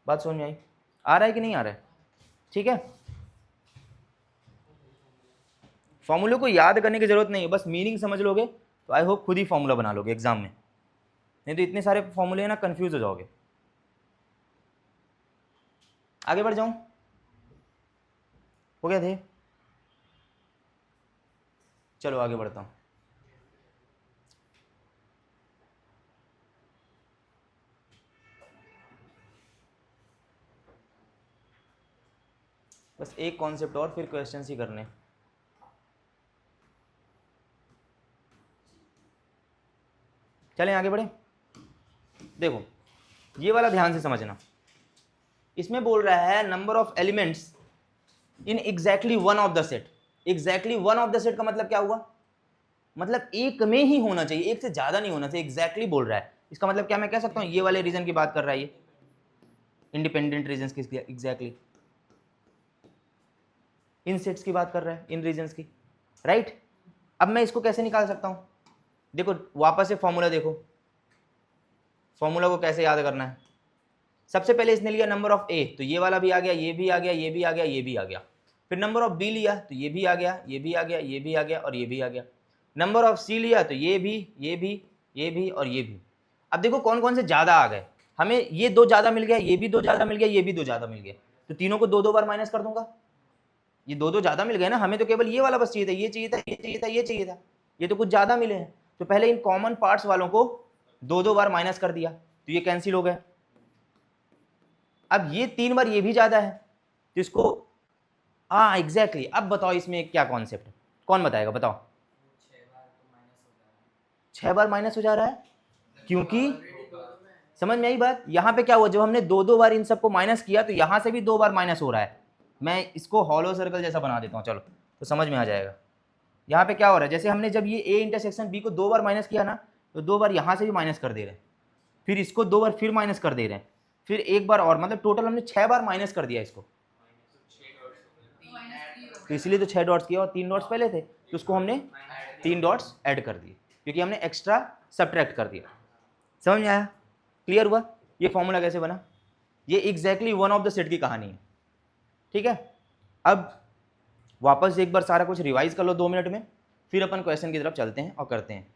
बात समझ में आई, आ रहा है कि नहीं आ रहा है, ठीक है। फॉर्मूले को याद करने की जरूरत नहीं है, बस मीनिंग समझ लोगे तो आई होप खुद ही फॉर्मूला बना लोगे एग्जाम में, नहीं तो इतने सारे फॉर्मूले ना कंफ्यूज हो जाओगे। आगे बढ़ जाऊं, हो गया थे, चलो आगे बढ़ता हूं। बस एक कॉन्सेप्ट और फिर क्वेश्चन ही करने। चलें आगे बढ़े, देखो ये वाला ध्यान से समझना, इसमें बोल रहा है number of elements in exactly one of the set. Exactly one of the set का मतलब क्या हुआ, मतलब एक में ही होना चाहिए, एक से ज्यादा नहीं होना चाहिए, एग्जैक्टली बोल रहा है। इसका मतलब क्या मैं कह सकता हूं ये वाले रीजन की बात कर रहा है, ये इंडिपेंडेंट रीजन की एग्जैक्टली इन सेट्स की बात कर रहा है, इन रीजन्स की, राइट। अब मैं इसको कैसे निकाल सकता हूं, देखो वापस से फॉर्मूला देखो, फॉर्मूला को कैसे याद करना है, सबसे पहले इसने लिया नंबर ऑफ ए, तो ये वाला भी आ गया, ये भी आ गया, ये भी आ गया, ये भी आ गया। फिर नंबर ऑफ बी लिया तो ये भी आ गया, ये भी आ गया, ये भी आ गया और ये भी आ गया। नंबर ऑफ सी लिया तो ये भी, ये भी, ये भी और ये भी। अब देखो कौन कौन से ज़्यादा आ गए, हमें ये 2 ज़्यादा मिल गया, ये भी 2 ज़्यादा मिल गया, ये भी 2 ज़्यादा मिल गया, तो तीनों को 2 2 बार माइनस कर दूंगा। ये 2 2 ज़्यादा मिल गए ना, हमें तो केवल ये वाला बस चाहिए था, ये चाहिए था, ये चाहिए था, ये चाहिए था, ये तो कुछ ज़्यादा मिले हैं। तो पहले इन कॉमन पार्ट्स वालों को 2 2 बार माइनस कर दिया, तो ये कैंसिल हो गए। अब ये 3 बार ये भी ज़्यादा है, तो इसको, हाँ एग्जैक्टली। अब बताओ इसमें क्या कॉन्सेप्ट है, कौन बताएगा, बताओ। 6 बार माइनस हो जा रहा है, क्योंकि समझ में आई बात। यहाँ पे क्या हुआ, जब हमने 2 2 बार इन सबको माइनस किया तो यहाँ से भी 2 बार माइनस हो रहा है। मैं इसको हॉलो सर्कल जैसा बना देता हूँ, चलो तो समझ में आ जाएगा। यहाँ पे क्या हो रहा है, जैसे हमने जब ये ए इंटरसेक्शन बी को 2 बार माइनस किया ना, तो 2 बार यहाँ से भी माइनस कर दे रहे हैं, फिर इसको 2 बार फिर माइनस कर दे रहे हैं, फिर एक बार और, मतलब टोटल हमने 6 बार माइनस कर दिया इसको। तो इसलिए तो 6 डॉट्स किया, और 3 डॉट्स पहले थे तो उसको हमने 3 डॉट्स ऐड कर दिए, क्योंकि हमने एक्स्ट्रा सब्ट्रैक्ट कर दिया। समझ में आया, क्लियर हुआ ये फॉर्मूला कैसे बना। ये exactly one of the set की कहानी है, ठीक है। अब वापस एक बार सारा कुछ रिवाइज कर लो 2 मिनट में, फिर अपन क्वेश्चन की तरफ चलते हैं और करते हैं।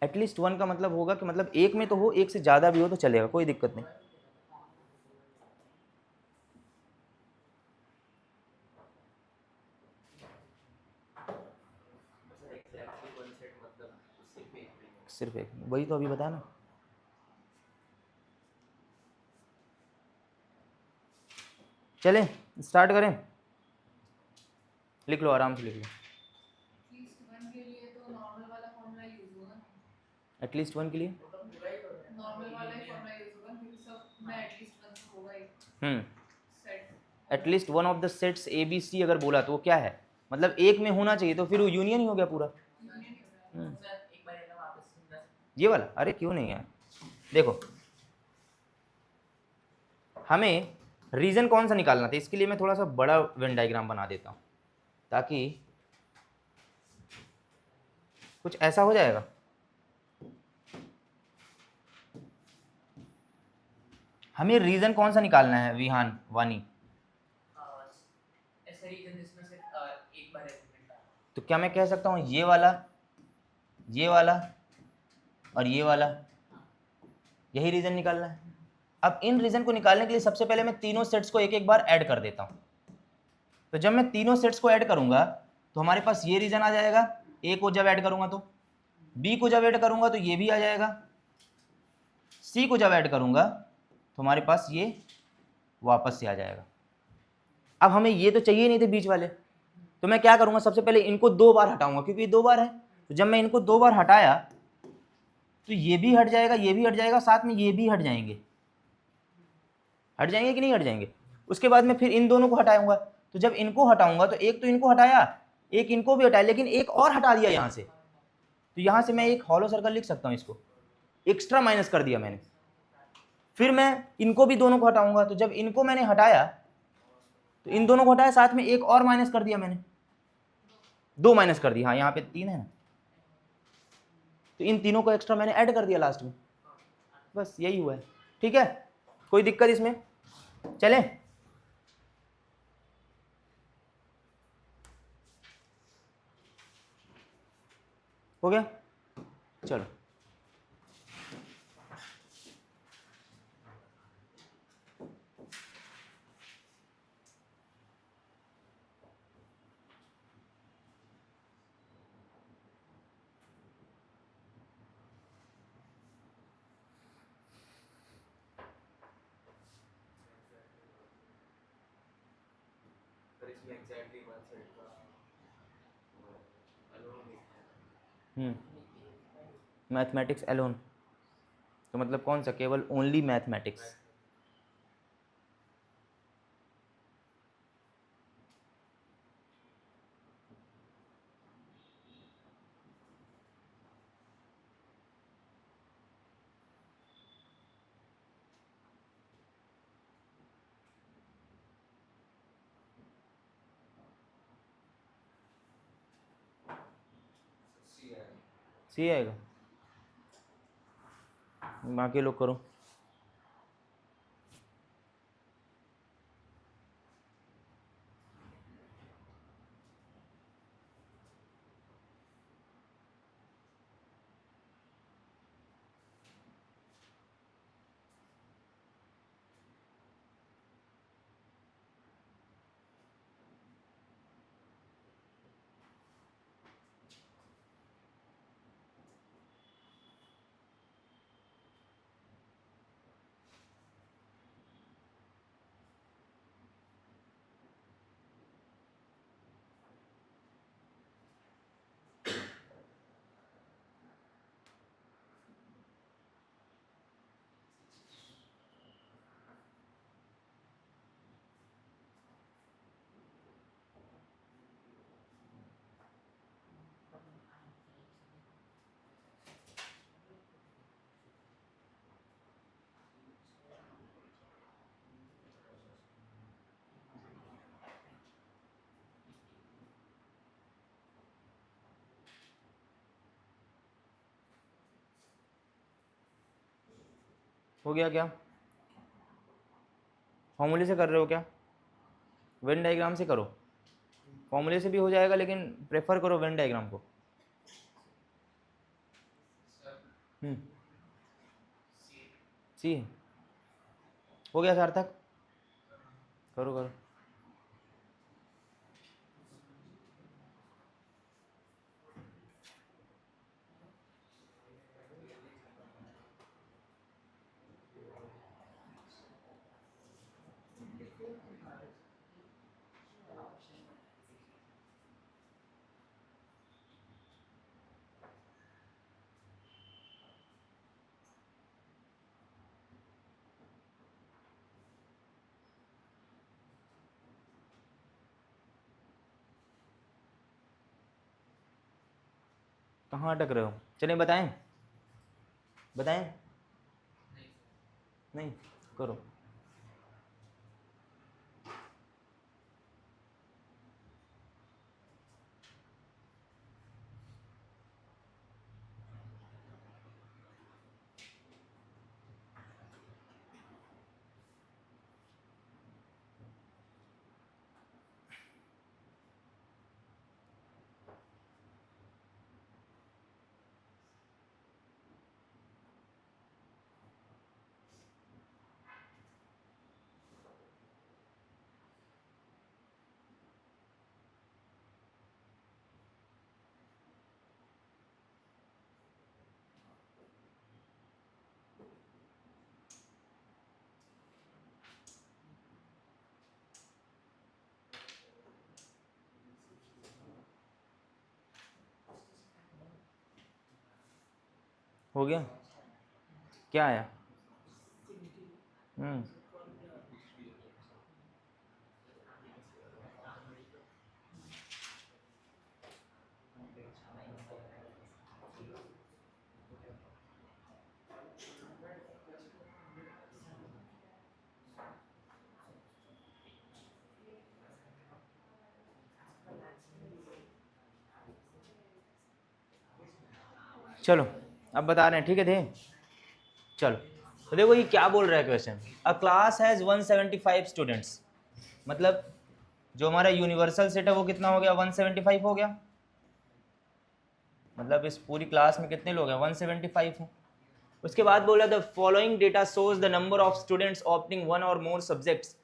एटलीस्ट 1 का मतलब होगा कि मतलब एक में तो हो, एक से ज़्यादा भी हो तो चलेगा, कोई दिक्कत नहीं। सिर्फ एक, वही तो अभी बताया ना। चलें स्टार्ट करें, लिख लो आराम से लिख लो। एटलीस्ट 1 के लिए at least one of the sets A B C अगर बोला तो वो क्या है, मतलब एक में होना चाहिए, तो फिर वो यूनियन ही हो गया पूरा। ये वाला, अरे क्यों नहीं है, देखो हमें रीजन कौन सा निकालना था, इसके लिए मैं थोड़ा सा बड़ा वेन डायग्राम बना देता हूँ, ताकि कुछ ऐसा हो जाएगा। हमें रीजन कौन सा निकालना है विहान वानी, ऐसा रीजन जिसमें से एक बार एलिमेंट आता है। तो क्या मैं कह सकता हूँ ये वाला और ये वाला, यही रीजन निकालना है। अब इन रीजन को निकालने के लिए सबसे पहले मैं तीनों सेट्स को एक एक बार ऐड कर देता हूँ। तो जब मैं तीनों सेट्स को ऐड करूंगा तो हमारे पास ये रीजन आ जाएगा, ए को जब ऐड करूंगा तो, बी को जब ऐड करूंगा तो ये भी आ जाएगा, सी को जब ऐड करूंगा तो हमारे पास ये वापस से आ जाएगा। अब हमें ये तो चाहिए नहीं थे बीच वाले, तो मैं क्या करूंगा, सबसे पहले इनको 2 बार हटाऊंगा, क्योंकि ये 2 बार है। तो जब मैं इनको 2 बार हटाया तो ये भी हट जाएगा, ये भी हट जाएगा, साथ में ये भी हट जाएंगे, हट जाएंगे कि नहीं हट जाएंगे। उसके बाद में फिर इन दोनों को हटाऊंगा, तो जब इनको हटाऊंगा तो एक तो इनको हटाया, एक इनको भी हटाया, लेकिन एक और हटा दिया यहाँ से, तो यहाँ से मैं एक हॉलो सर्कल लिख सकता हूँ, इसको एक्स्ट्रा माइनस कर दिया मैंने। फिर मैं इनको भी दोनों को हटाऊंगा, तो जब इनको मैंने हटाया तो इन दोनों को हटाया, साथ में एक और माइनस कर दिया मैंने, 2 माइनस कर दिया, हाँ यहाँ पे 3 है ना, तो इन तीनों को एक्स्ट्रा मैंने ऐड कर दिया लास्ट में, बस यही हुआ है। ठीक है, कोई दिक्कत इसमें, चले हो गया, चलो एग्जैक्टली वन सेट का अलोन मैथमेटिक्स एलोन, तो मतलब कौन सा, केवल ओनली मैथमेटिक्स। सी आएगा, बाकी लोग करो। हो गया क्या? फॉर्मूले से कर रहे हो क्या? वेन डायग्राम से करो, फॉर्मूले से भी हो जाएगा, लेकिन प्रेफर करो वेन डायग्राम को। सी है। हो गया सार्थक? करो करो। कहाँ अटक रहे हो? चलिए बताएं, बताएं। नहीं, करो। हो गया? क्या आया? चलो अब बता रहे हैं, ठीक है थे? चलो तो देखो ये क्या बोल रहा है question, a class has 175 students, मतलब जो हमारा यूनिवर्सल सेट है वो कितना हो गया? 175 हो गया। मतलब इस पूरी क्लास में कितने लोग हैं? 175 हैं। उसके बाद बोला the following data shows the number of students opting one और मोर सब्जेक्ट्स,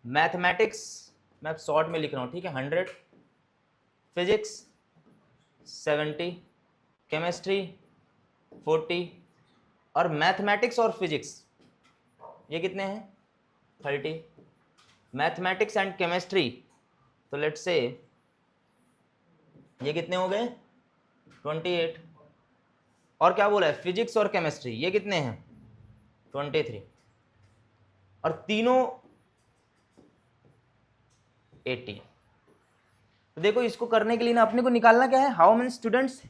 मैथमेटिक्स, मैं शॉर्ट में लिख रहा हूँ, ठीक है, 100, फिजिक्स 70, केमिस्ट्री 40, और मैथमेटिक्स और फिजिक्स ये कितने हैं? 30। मैथमेटिक्स एंड केमिस्ट्री, तो लेट्स से ये कितने हो गए? 28। और क्या बोला है? फिजिक्स और केमिस्ट्री ये कितने हैं? 23। और तीनों 80। तो देखो इसको करने के लिए ना अपने को निकालना क्या है? How many students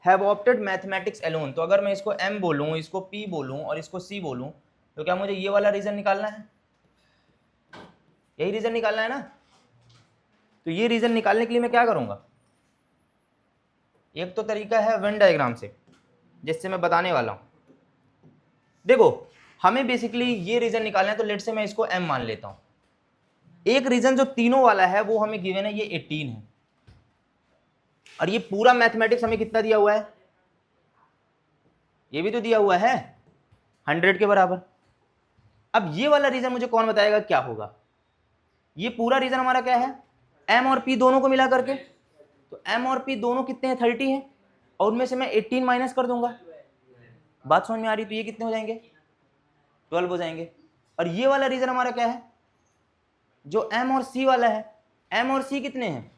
have opted mathematics alone. तो अगर मैं इसको m बोलूँ, इसको p बोलूँ और इसको c बोलूँ, तो क्या मुझे ये वाला रीजन निकालना है? यही रीजन निकालना है ना? तो ये रीजन निकालने के लिए मैं क्या करूँगा? एक तो तरीका है वेन डायग्राम से, जिससे मैं बताने वाला हूं। देखो हमें बेसिकली ये रीजन निकालना है, तो लेट से मैं इसको m मान लेता हूं। एक रीजन जो तीनों वाला है वो हमें गिवन है, ये 18 है, और ये पूरा मैथमेटिक्स हमें कितना दिया हुआ है, ये भी तो दिया हुआ है 100 के बराबर। अब ये वाला रीजन मुझे कौन बताएगा क्या होगा। ये पूरा रीजन हमारा क्या है, m और p दोनों को मिला करके, तो m और p दोनों कितने हैं, 30 है, और उनमें से मैं 18 माइनस कर दूंगा। बात समझ में आ रही, तो ये कितने हो जाएंगे, 12 हो जाएंगे। और ये वाला रीजन हमारा क्या है, जो m और c वाला है, m और c कितने हैं,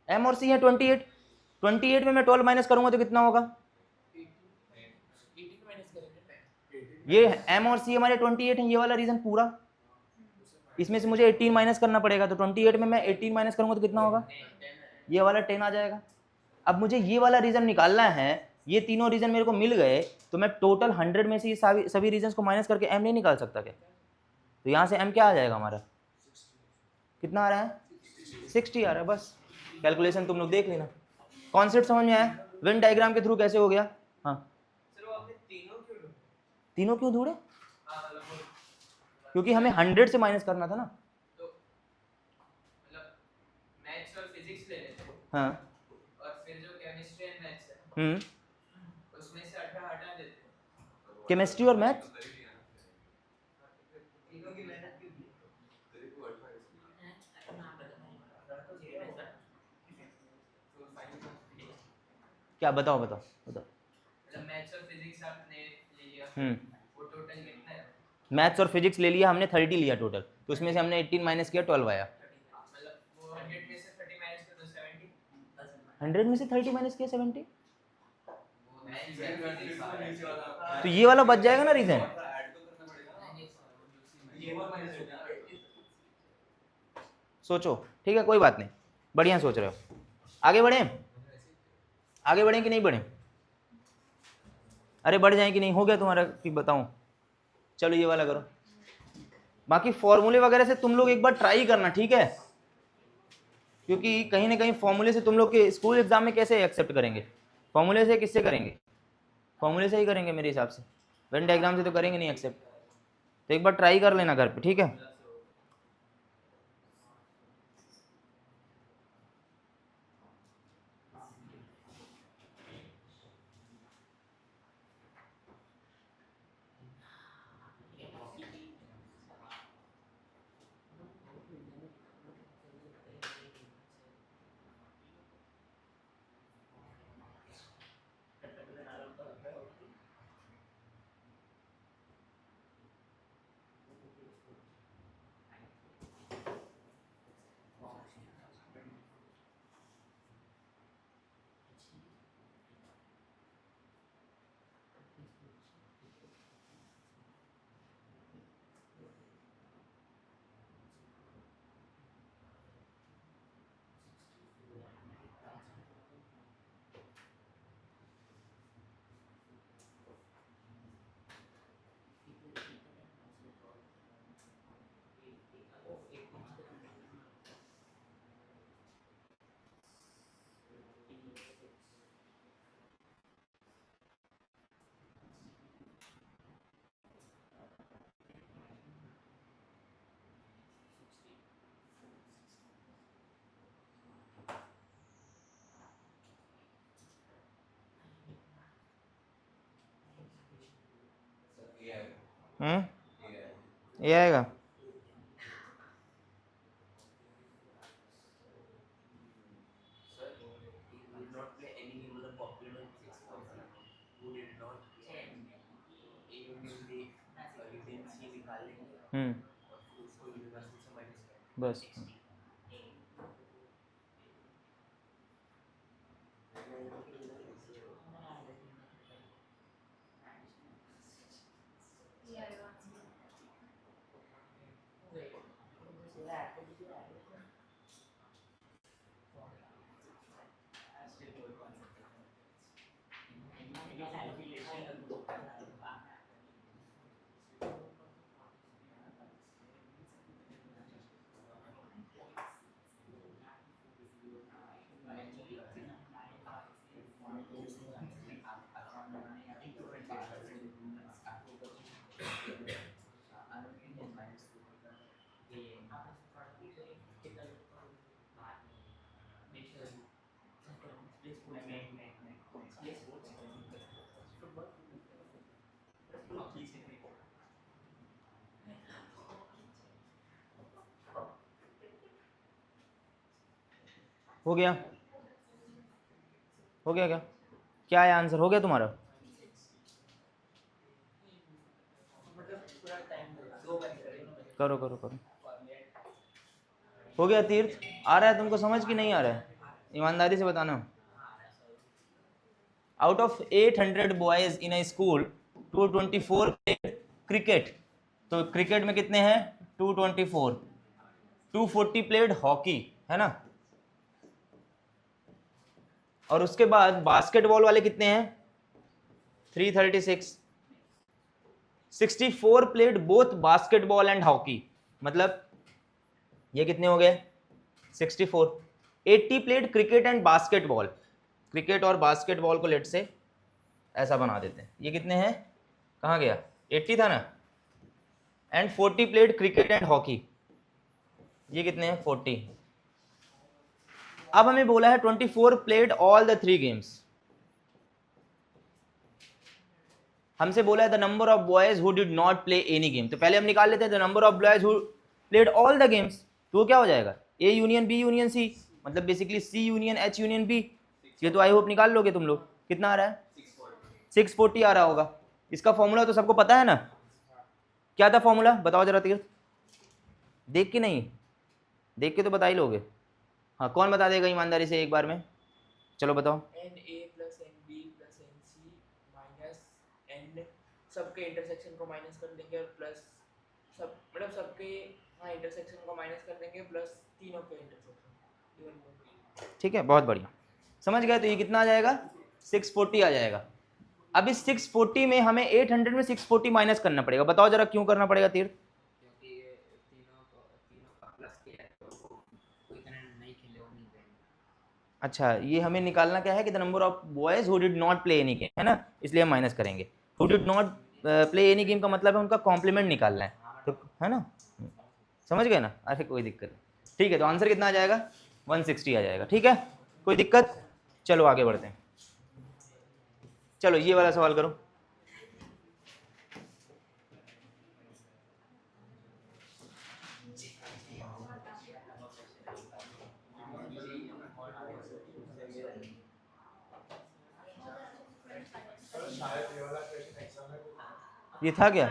m और c है 28, 28 में मैं 12 माइनस करूंगा तो कितना होगा, ये m और c हमारे 28 है, ये वाला रीजन पूरा, इसमें से मुझे 18 माइनस करना पड़ेगा, तो 28 में मैं 18 माइनस करूंगा तो कितना होगा, ये वाला 10 आ जाएगा। अब मुझे ये वाला रीजन निकालना है, ये तीनों रीजन मेरे को मिल गए, तो मैं टोटल 100 में से ये सभी रीजन को माइनस करके m नहीं निकाल सकता क्या, तो यहाँ से m क्या आ जाएगा हमारा, कितना आ रहा है, 60 आ रहा है। बस कैलकुलेशन तुम लोग देख लेना, कॉन्सेप्ट समझ में आया, वेन डायग्राम के थ्रू कैसे हो गया। हाँ तीनों क्यों ढूंढे, क्योंकि हमें 100 से माइनस करना था ना। तो मतलब मैथ्स और फिजिक्स ले लेते हैं, हाँ और फिर जो केमिस्ट्री एंड मैथ्स है उसमें से 18 हटा देते हैं। केमिस्ट्री और मैथ, तीनों की मेहनत क्यों की, क्या बताओ बताओ बताओ। मतलब मैथ्स और फिजिक्स आपने ले लिया, वो टोटल कितना है, मैथ्स और फिजिक्स ले लिया हमने, 30 लिया टोटल, तो उसमें से हमने 18 माइनस किया, 12 आया। मतलब वो 100 में से 30 माइनस कर दो 70, 100 में से 30 माइनस किया 70, मैथ्स एंड फिजिक्स तो ये वाला बच जाएगा ना रीजन। सोचो, ठीक है कोई बात नहीं, बढ़िया सोच रहे हो। आगे बढ़े, आगे बढ़े कि नहीं बढ़े, अरे बढ़ जाए कि नहीं, हो गया तुम्हारा कि बताऊं, चलो ये वाला करो। बाकी फॉर्मूले वगैरह से तुम लोग एक बार ट्राई करना, ठीक है, क्योंकि कहीं ना कहीं फॉर्मूले से तुम लोग के स्कूल एग्जाम में कैसे एक्सेप्ट करेंगे, फॉर्मूले से किससे करेंगे, फॉर्मूले से ही करेंगे मेरे हिसाब से, वेन डायग्राम से तो करेंगे नहीं एक्सेप्ट। तो एक बार ट्राई कर लेना घर पे, ठीक है। ये आएगा, बस ये स्पोर्ट्स फुटबॉल हॉकी से हो गया? हो गया क्या? क्या है आंसर? हो गया तुम्हारा? मतलब पूरा टाइम 2 बंद करें करो करो करो। हो गया तीर्थ? आ रहा है तुमको समझ कि नहीं आ रहा है? ईमानदारी से बताना। Out of 800 boys in a school 224 played cricket. तो क्रिकेट में कितने हैं? 224। 240 प्लेड हॉकी, है ना? और उसके बाद बास्केटबॉल वाले कितने हैं? 336। 64 played both basketball and hockey, मतलब ये कितने हो गए? 64। 80 played cricket and basketball. Cricket और बास्केटबॉल को लेट से ऐसा बना देते हैं। ये कितने हैं? कहाँ गया? 80 था ना? And 40 played cricket and hockey. ये कितने हैं? 40। अब हमें बोला है 24 प्लेड ऑल द 3 गेम्स। हमसे बोला है the number of boys who did not play any game. तो पहले हम निकाल लेते हैं the number of boys who played all the games. तो क्या हो जाएगा? A union B union C, मतलब basically C union H union B. ये तो आई होप निकाल लोगे तुम लोग। कितना आ रहा है? 640 आ रहा होगा। इसका फॉर्मूला तो सबको पता है ना? क्या था फॉर्मूला? बताओ जरा तीर्थ। देख के नहीं, देख के तो बता ही लोगे। हाँ, कौन बता देगा ईमानदारी से एक बार में? चलो बताओ। NA + NB + NC minus N, सबके इंटरसेक्शन को माइनस कर देंगे और प्लस सब, मतलब सबके हाँ इंटरसेक्शन को माइनस कर देंगे प्लस तीनों के इंटरसेक्शन। ठीक है, बहुत बढ़िया, समझ गए। तो ये कितना आ जाएगा? 640 आ जाएगा। अब इस 640 में हमें 800 में 640 माइनस करना पड़ेगा। बताओ जरा क्यों करना पड़ेगा तीर्थ? क्योंकि ये तीनों का प्लस किया है तो कोई तरह नहीं खेले और नहीं जाएंगे। अच्छा, ये हमें निकालना क्या है कि the number of boys who did not play any game, है ना? इसलिए हम माइनस करेंगे। Who did not play any game का मतलब है उनका कॉम्प्लीमेंट निकालना है, तो है ना? समझ गए ना? अरे कोई दिक्कत नहीं। ठीक है, तो आंसर कितना आ जाएगा? 160 आ जाएगा। ठीक है, कोई दिक्कत? चलो आगे बढ़ते हैं। चलो ये वाला सवाल करो। ये था क्या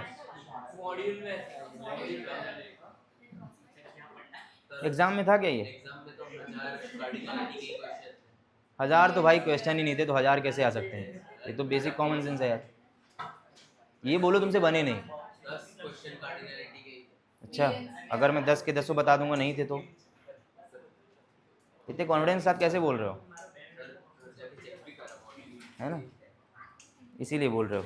मॉड्यूल में एग्जाम में? था क्या ये? एग्जाम में तो 1000 कार्डिनलिटी के क्वेश्चन थे। 1000 तो भाई क्वेश्चन ही नहीं थे, तो 1000 कैसे आ सकते हैं? ये तो बेसिक कॉमन सेंस है यार। ये बोलो तुमसे बने नहीं। 10 क्वेश्चन कार्डिनलिटी के ही थे। अच्छा, अगर मैं 10 के 10 बता दूंगा नहीं थे तो? इतने कॉन्फिडेंस के साथ कैसे बोल रहे हो? जब चेक भी करा मॉड्यूल है ना, इसीलिए बोल रहे हो।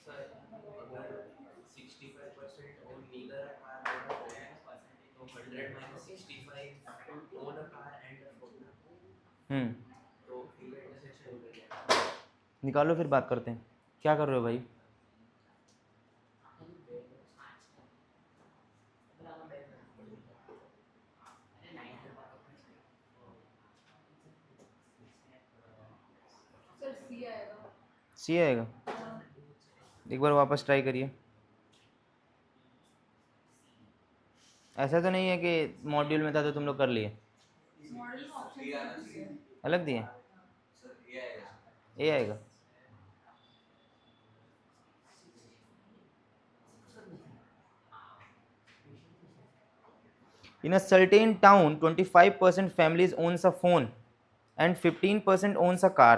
Sir 65% own neither a car nor a phone, तो 100 - 65 own a car and a phone, तो इनका इंटरसेक्शन हो गया। निकालो, फिर बात करते हैं। क्या कर रहे हो भाई? सी आएगा? एक बार वापस ट्राई करिए। ऐसा तो नहीं है कि मॉड्यूल में था तो तुम लोग कर लिए? अलग दिए? ए आएगा। In a certain town, 25% families owns a phone and 15% owns a car.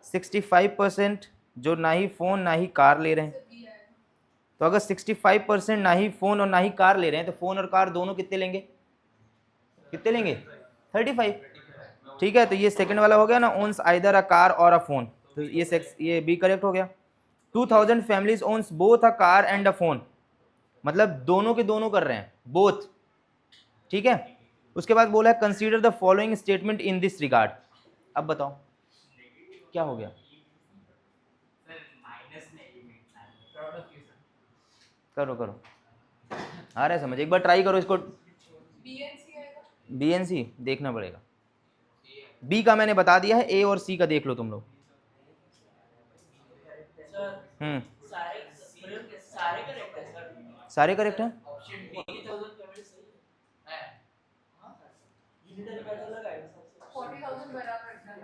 65% जो ना ही फ़ोन ना ही कार ले रहे हैं। तो अगर 65% ना ही फ़ोन और ना ही कार ले रहे हैं तो फ़ोन और कार दोनों कितने लेंगे? कितने लेंगे? 35। ठीक है, तो ये सेकंड वाला हो गया ना, ओन्स आइदर अ कार और अ फोन। तो ये बी करेक्ट हो गया। 2000 families owns both a car and a phone, मतलब दोनों के दोनों कर रहे हैं, बोथ। ठीक है, उसके बाद बोला है consider the following statement in this regard. अब बताओ क्या हो गया? करो करो, आ रहा है समझ, एक बार ट्राई करो इसको। BNC देखना पड़ेगा। बी का मैंने बता दिया है, ए और सी का देख लो तुम लोग। सारे सारे करेक्ट है सर। सारे करेक्ट हैं। ऑप्शन बी 40,000 पेमेंट सही है। हां यूनिट का लगा है 40,000 बराबर है।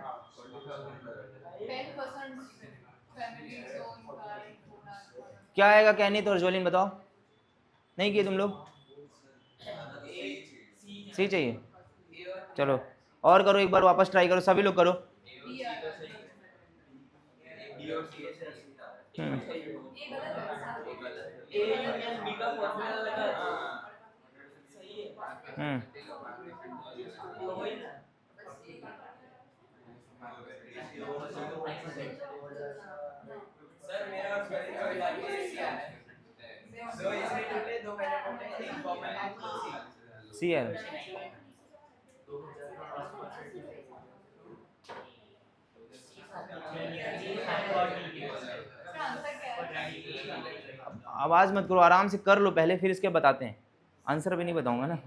10% फैमिली जोन का क्या आएगा कैनित और जोलिन बताओ? नहीं किए तुम लोग? सी चाहिए, चलो और करो, एक बार वापस ट्राई करो, सभी लोग करो। ए यूनियन बी का फॉर्मूला लगा है सही है। तो वही ना सर मेरा कोई बात नहीं है। दो इसमें टोटल 2 महीने टोटल एक कॉमन सी है। आवाज मत करो, आराम से कर लो पहले, फिर इसके बताते हैं। आंसर भी नहीं बताऊंगा ना।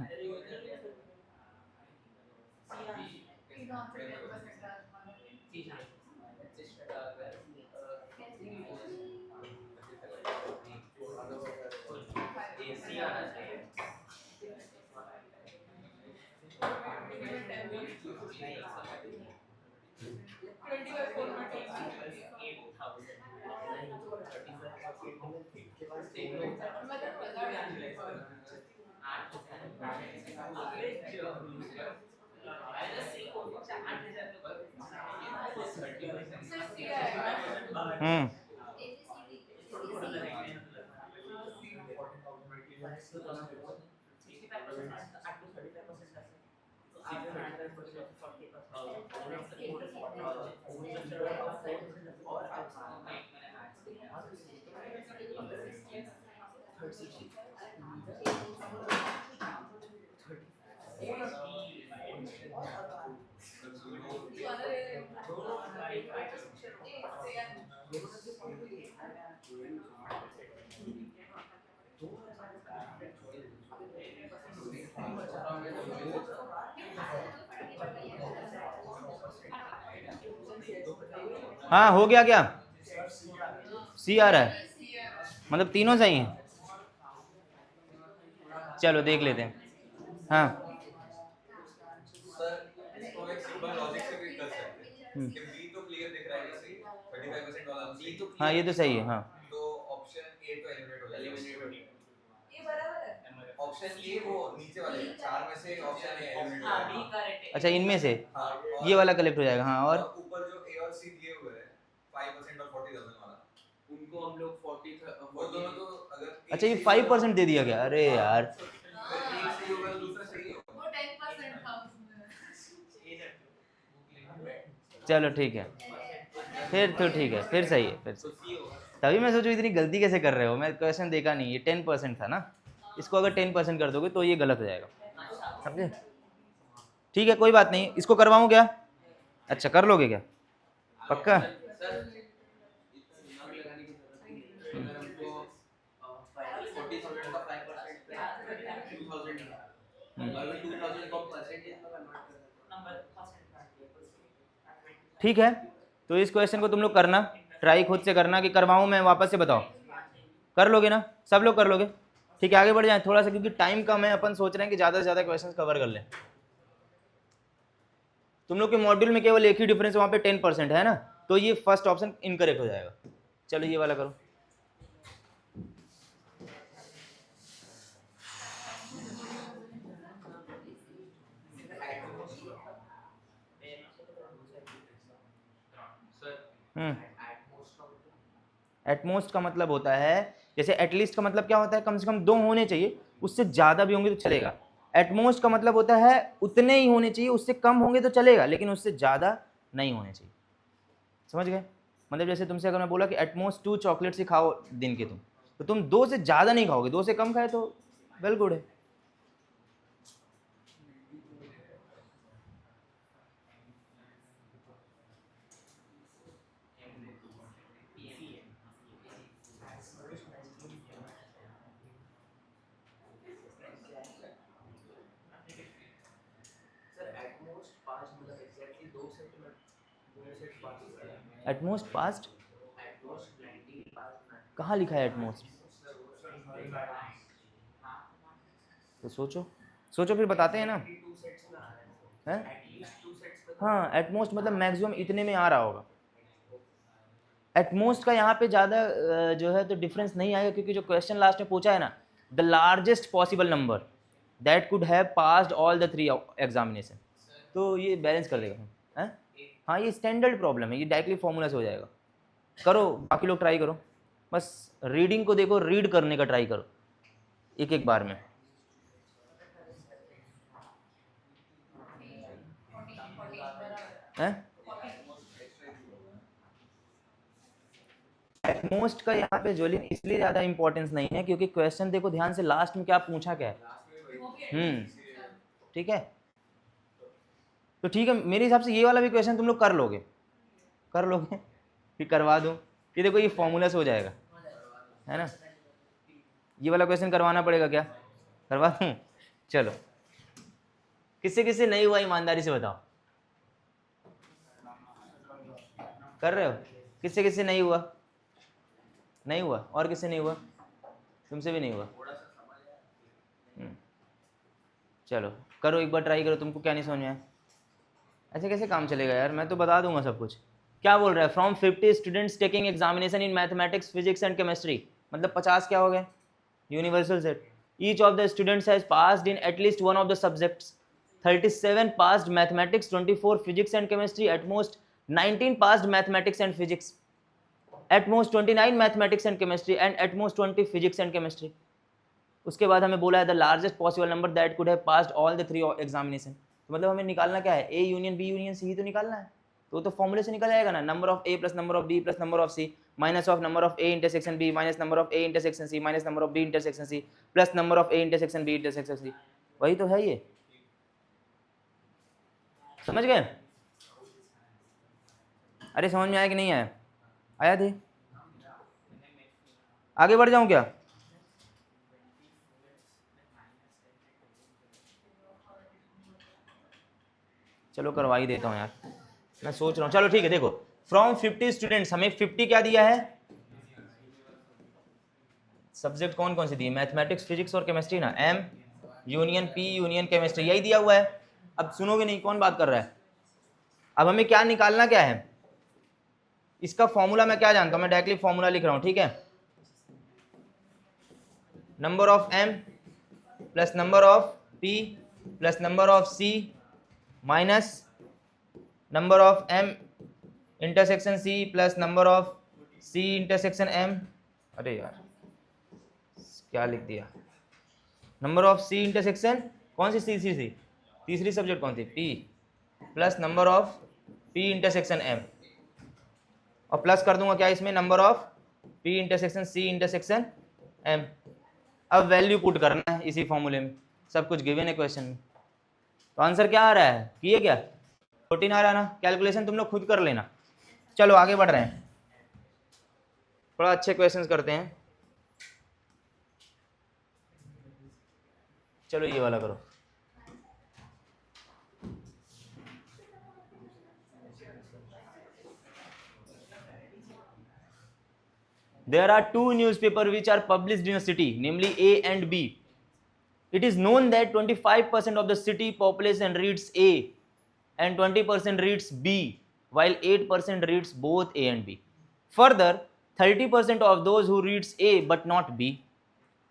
हाँ हो गया क्या? सी आ रहा है, मतलब तीनों सही हैं। चलो देख लेते हैं। हाँ सर इसको एक सिंपल लॉजिक से भी कर सकते हैं कि बी तो क्लियर दिख रहा है कि 35% वाला बी तो हाँ ये तो सही है। हाँ तो ऑप्शन ए तो एलिमिनेट हो जाएगा। ये बराबर है। ऑप्शन ए वो नीचे वाले चार में से ऑप्शन ए एलिमिनेट हो हां बी जाएगा। करेक्ट है। अच्छा इनमें से हाँ, ये वाला कलेक्ट हो जाएगा। हाँ और ऊपर जो ए और सी दिए हुए हैं 5% और 40,000 वाला उनको हम लोग 40 वो दोनों तो अगर अच्छा ये 5% दे दिया गया। अरे यार एक सही होगा तो दूसरा सही होगा। वो 10% था उसमें। चलो ठीक है, फिर तो ठीक है, फिर सही है, फिर सही। तभी मैं सोचूं इतनी गलती कैसे कर रहे हो, मैं क्वेश्चन देखा नहीं। ये 10% था ना, इसको अगर 10% कर दोगे तो ये गलत हो जाएगा, समझे? ठीक है कोई बात नहीं, इसको करवाऊँ क्या? अच्छा कर लोगे क्या, पक्का? ठीक है तो इस क्वेश्चन को तुम लोग करना, ट्राई खुद से करना कि करवाऊँ मैं वापस से, बताओ कर लोगे ना? सब लोग कर लोगे? ठीक है आगे बढ़ जाएं थोड़ा सा, क्योंकि टाइम कम है, अपन सोच रहे हैं कि ज़्यादा से ज़्यादा क्वेश्चन कवर कर लें। तुम लोग के मॉड्यूल में केवल एक ही डिफरेंस, वहाँ पे 10% है ना, तो ये फर्स्ट ऑप्शन इनकरेक्ट हो जाएगा। चलो ये वाला करो। एटमोस्ट का मतलब होता है, जैसे एटलीस्ट का मतलब क्या होता है, कम से कम 2 होने चाहिए, उससे ज़्यादा भी होंगे तो चलेगा। एटमोस्ट का मतलब होता है उतने ही होने चाहिए, उससे कम होंगे तो चलेगा, लेकिन उससे ज़्यादा नहीं होने चाहिए। समझ गए? मतलब जैसे तुमसे अगर मैं बोला कि एटमोस्ट 2 चॉकलेट्स ही खाओ दिन के, तो तुम 2 से ज़्यादा नहीं खाओगे, 2 से कम खाए तो वेल गुड है। एटमोस्ट पास्ट कहाँ लिखा है एटमोस्ट? तो सोचो सोचो फिर बताते हैं ना। हैं? हाँ एटमोस्ट मतलब मैक्सिमम इतने में आ रहा होगा। एटमोस्ट का यहाँ पे ज़्यादा जो है तो डिफरेंस नहीं आएगा, क्योंकि जो क्वेश्चन लास्ट में पूछा है ना, the largest possible number that could have passed all the 3 examination, तो ये बैलेंस कर देगा। हैं? हाँ ये स्टैंडर्ड प्रॉब्लम है, ये डायरेक्टली फॉर्मूला से हो जाएगा। करो, बाकी लोग ट्राई करो, बस रीडिंग को देखो, रीड करने का ट्राई करो एक एक बार में। हैं? एटमोस्ट का यहाँ पे जोलिन इसलिए ज़्यादा इंपॉर्टेंस नहीं है क्योंकि क्वेश्चन देखो ध्यान से, लास्ट में क्या पूछा क्या है। ठीक है, तो ठीक है, मेरे हिसाब से ये वाला भी क्वेश्चन तुम लोग कर लोगे फिर करवा दो, ये देखो ये फॉर्मूला से हो जाएगा, है ना। ये वाला क्वेश्चन करवाना पड़ेगा क्या? करवा दूँ? चलो, किससे किससे नहीं हुआ ईमानदारी से बताओ। कर रहे हो? किससे किससे नहीं हुआ? नहीं हुआ? और किससे नहीं हुआ? तुमसे भी नहीं हुआ? चलो करो, एक बार ट्राई करो, तुमको क्या नहीं समझ में आया? ऐसे कैसे काम चलेगा यार, मैं तो बता दूंगा सब कुछ। क्या बोल रहा है? From 50 students taking examination in mathematics, physics and chemistry, मतलब 50 क्या हो गए? Universal set. Each of the students has passed in at least one of the subjects. 37 passed mathematics, 24 physics and chemistry, at most 19 passed mathematics and physics, at most 29 mathematics and chemistry, and at most 20 physics and chemistry. उसके बाद हमें बोला है the largest possible number that could have passed all the 3 examination, तो मतलब हमें निकालना क्या है? A union B union C ही तो निकालना है, तो फॉर्मूले से निकल जाएगा ना। Number of A plus number of B plus number of C minus of number of A intersection B minus number of A intersection C minus number of B intersection C plus number of A intersection B intersection C, वही तो है ये। समझ गए? अरे समझ में आया कि नहीं आया? आया थे? आगे बढ़ जाऊं क्या? चलो करवा ही देता हूँ यार, मैं सोच रहा हूँ। चलो ठीक है, देखो फ्रॉम 50 स्टूडेंट्स, हमें 50 क्या दिया है? सब्जेक्ट कौन कौन से दिए? मैथमेटिक्स, फिजिक्स और केमिस्ट्री ना। M union P union chemistry, यही दिया हुआ है। अब सुनोगे नहीं, कौन बात कर रहा है? अब हमें क्या निकालना क्या है? इसका फॉर्मूला मैं क्या जानता हूँ, मैं डायरेक्टली फॉर्मूला लिख रहा हूँ, ठीक है। Number of M plus number of P plus number of C minus number of M intersection C plus number of C intersection M. अरे यार क्या लिख दिया? नंबर ऑफ सी इंटरसेक्शन, कौन सी सी तीसरी सब्जेक्ट कौन थी? P, plus number of P intersection M, और प्लस कर दूंगा क्या इसमें? Number of P intersection C intersection M. अब वैल्यू पुट करना है इसी फॉर्मूले में, सब कुछ गिवन है क्वेश्चन में। तो आंसर क्या आ रहा है? किए क्या? 14 आ रहा है ना। कैलकुलेशन तुम लोग खुद कर लेना। चलो आगे बढ़ रहे हैं, थोड़ा अच्छे क्वेश्चंस करते हैं। चलो ये वाला करो। There are two newspapers which are published in a city, namely A and B. It is known that 25% of the city population reads A and 20% reads B, while 8% reads both A and B. Further, 30% of those who reads A but not B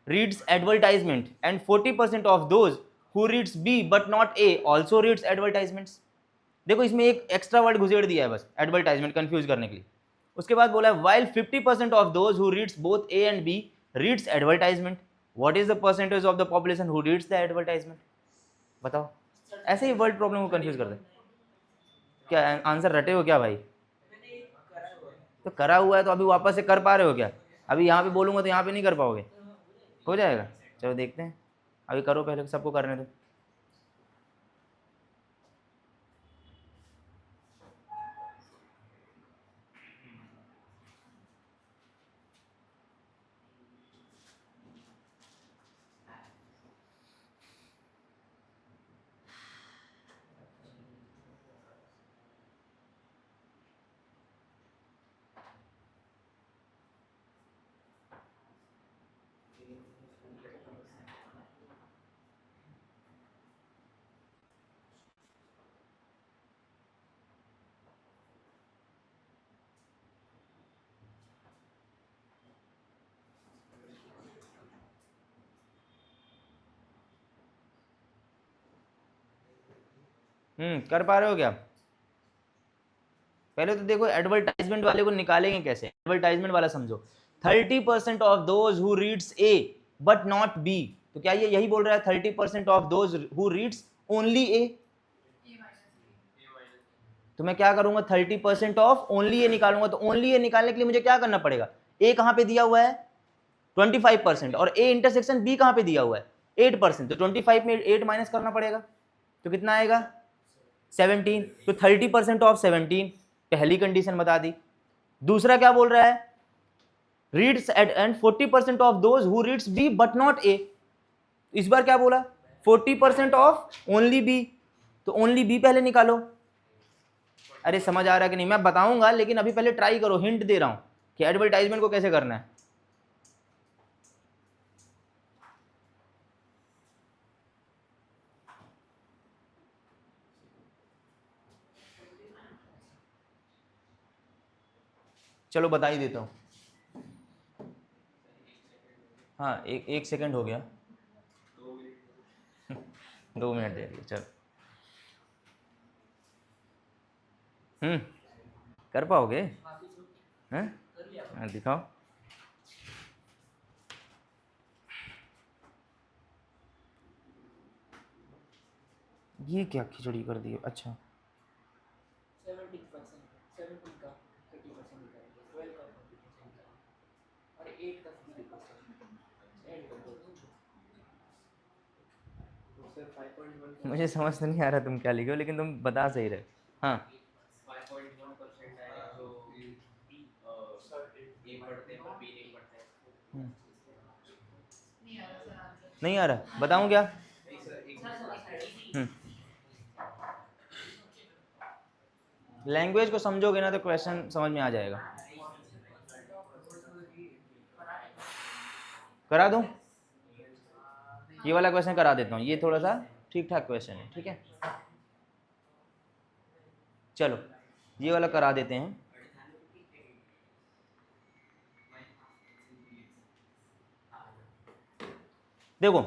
reads advertisement, and 40% of those who reads B but not A also reads advertisements. देखो इसमें एक extra word घुसेड़ दिया है बस, advertisement, confuse करने के लिए। उसके बाद बोला है while 50% of those who reads both A and B reads advertisement, what is the percentage of the population who reads the advertisement? बताओ, ऐसे ही वर्ड प्रॉब्लम को कंफ्यूज कर दे। क्या आंसर रटे हो क्या भाई? तो करा हुआ है तो अभी वापस से कर पा रहे हो क्या? अभी यहाँ पे बोलूंगा तो यहाँ पे नहीं कर पाओगे, हो जाएगा। चलो देखते हैं, अभी करो, पहले सबको करने दो। कर पा रहे हो क्या? पहले तो देखो एडवर्टाइजमेंट वाले को निकालेंगे कैसे। एडवर्टाइजमेंट वाला समझो, 30% of those who reads A but not B, तो क्या ये यही बोल रहा है 30% of those who reads only A? तो मैं क्या करूंगा, 30% ऑफ ओनली ए निकालूंगा। तो ओनली ए निकालने के लिए मुझे क्या करना पड़ेगा, ए कहां पे दिया हुआ है 25% और ए इंटरसेक्शन बी कहां पे दिया हुआ है 8%, तो 25 में 8 माइनस करना पड़ेगा, तो कितना आएगा 17। तो 30% ऑफ 17 पहली कंडीशन बता दी। दूसरा क्या बोल रहा है, reads and 40% of those who reads B but not A. इस बार क्या बोला 40% ऑफ ओनली बी, तो ओनली बी पहले निकालो। अरे समझ आ रहा है कि नहीं, मैं बताऊंगा लेकिन अभी पहले ट्राई करो, हिंट दे रहा हूं कि एडवर्टाइजमेंट को कैसे करना है। चलो बता ही देता हूं। हाँ एक सेकंड हो गया 2 मिनट दे दिए, चलो। कर पाओगे हैं? हाँ, दिखाओ। ये क्या खिचड़ी कर दी है? अच्छा 70% 70 का 30% निकालेंगे, 12 का 40% का और 8 का 50% ऐड कर दो। तो सर 5.1 मुझे समझ तो नहीं आ रहा तुम क्या लिखे हो, लेकिन तुम बता सही रहे। हाँ 5.1% आएगा जो ए पढ़ते हैं और बी नहीं पढ़ते हैं। नहीं आ रहा सर आंसर। नहीं आ रहा, बताऊं क्या? लैंग्वेज को समझोगे ना तो क्वेश्चन समझ में आ जाएगा। करा दूं? ये वाला क्वेश्चन करा देता हूँ, ये थोड़ा सा ठीक ठाक क्वेश्चन है, ठीक है। चलो ये वाला करा देते हैं। देखो,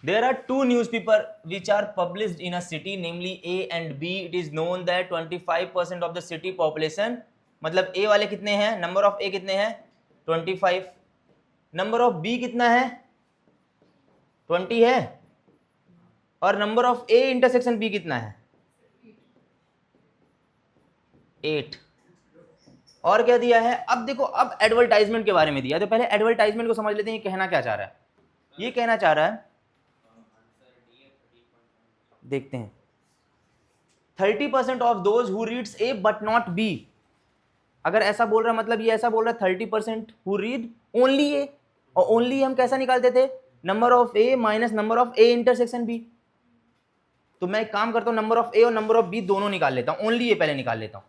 there are two newspaper which are published in a city, namely A and B. It is known that 25% of the city population, मतलब A वाले कितने हैं, नंबर ऑफ A कितने हैं 25, नंबर ऑफ B कितना है 20 है, और number of A intersection B कितना है 8। और क्या दिया है, अब देखो, अब एडवर्टाइजमेंट के बारे में दिया, तो पहले एडवर्टाइजमेंट को समझ लेते हैं, ये कहना क्या चाह रहा है। ये कहना चाह रहा है, देखते हैं, 30% of those who reads A but not B. अगर ऐसा बोल रहा है मतलब ये ऐसा बोल रहा है 30% हु रीड ओनली ए, और ओनली हम कैसा निकालते थे, number of A minus number of A intersection B. तो मैं एक काम करता हूं, नंबर ऑफ ए और नंबर ऑफ बी दोनों निकाल लेता हूं, ओनली ए पहले निकाल लेता हूं,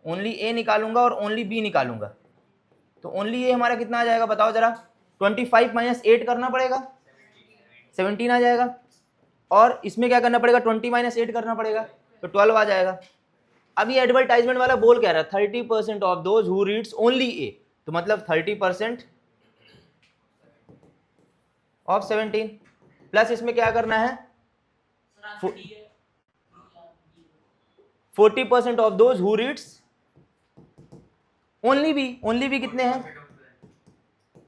ओनली ए निकालूंगा और ओनली बी निकालूंगा। तो ओनली ए हमारा कितना आ जाएगा बताओ जरा, 25 माइनस 8 करना पड़ेगा, 17 आ जाएगा, और इसमें क्या करना पड़ेगा 20 माइनस 8 करना पड़ेगा, तो 12 आ जाएगा। अब ये एडवर्टाइजमेंट वाला बोल क्या रहा है, 30% of those who reads only A, तो मतलब 30% ऑफ 17 प्लस इसमें क्या करना है 40% of those who reads only B. Only B कितने हैं,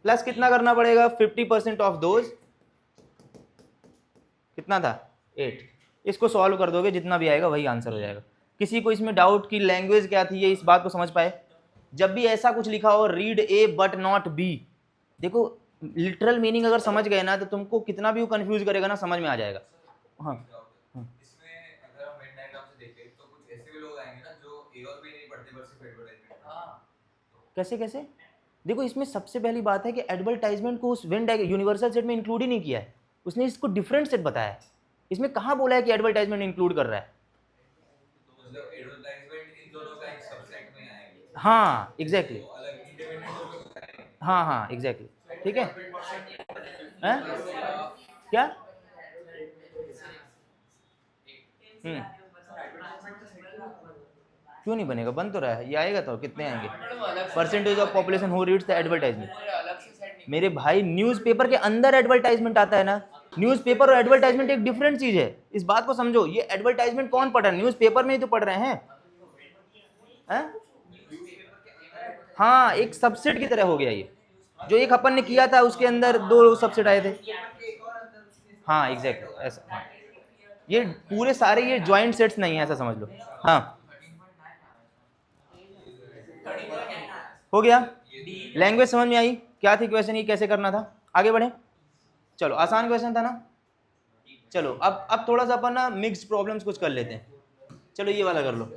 प्लस कितना करना पड़ेगा 50% ऑफ दोज, कितना था 8। इसको सॉल्व कर दोगे जितना भी आएगा वही आंसर हो जाएगा। किसी को इसमें डाउट कि लैंग्वेज क्या थी, ये इस बात को समझ पाए, जब भी ऐसा कुछ लिखा हो read A but not B, देखो लिटरल मीनिंग अगर समझ गए ना तो तुमको कितना भी वो कंफ्यूज करेगा ना समझ में आ जाएगा। हाँ इसमें अगर हम वेन डायग्राम से देखें तो कुछ ऐसे भी लोग आएंगे ना जो ए और बी नहीं पढ़ते बस सिर्फ एडवर्टाइजमेंट। हाँ कैसे कैसे, देखो इसमें सबसे पहली बात है कि एडवर्टाइजमेंट को उस वेन डायग्राम यूनिवर्सल सेट में इंक्लूड ही नहीं किया है, उसने इसको डिफरेंट सेट बताया है। इसमें कहाँ बोला है कि एडवर्टाइजमेंट इंक्लूड कर रहा है, मतलब एडवर्टाइजमेंट इन दोनों का एक सबसेट में आएगी। हाँ एग्जैक्टली, तो अलग इंडिपेंडेंट हाँ हाँ एग्जैक्टली, ठीक है। हैं? क्या क्यों नहीं बनेगा, बन तो रहा है, ये आएगा तो कितने आएंगे, percentage of population who reads the advertisement. अलग से सेट नहीं, मेरे भाई न्यूज़पेपर के अंदर एडवर्टाइजमेंट आता है ना, न्यूज़पेपर और एडवर्टाइजमेंट एक डिफरेंट चीज है, इस बात को समझो। ये एडवर्टाइजमेंट कौन पढ़ रहा है, न्यूज़पेपर में ही तो पढ़ रहे हैं, हैं? हाँ, एक सबसेट की तरह हो गया ये, जो एक अपन ने किया था उसके अंदर दो सबसेट आए थे। हाँ एग्जैक्टली ऐसा, हाँ। ये पूरे सारे ये ज्वाइंट सेट्स नहीं है, ऐसा समझ लो। हाँ हो गया, लैंग्वेज समझ में आई, क्या थी क्वेश्चन की, कैसे करना था, आगे बढ़े। चलो आसान क्वेश्चन था ना। चलो अब थोड़ा सा अपन ना मिक्स्ड प्रॉब्लम्स कुछ कर लेते हैं। चलो ये वाला कर लो,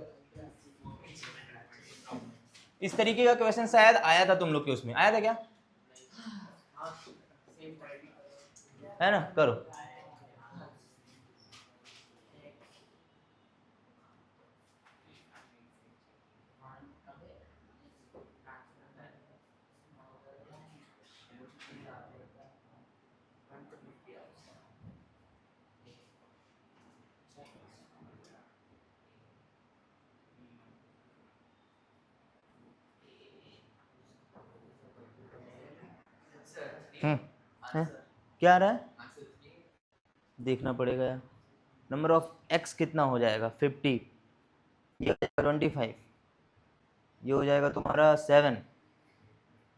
इस तरीके का क्वेश्चन शायद आया था तुम लोग के उसमें, आया था क्या, है ना, करो। हैं? क्या आ रहा है, देखना पड़ेगा यार। नंबर ऑफ एक्स कितना हो जाएगा 50, ये हो जाएगा 25, ये हो जाएगा तुम्हारा 7,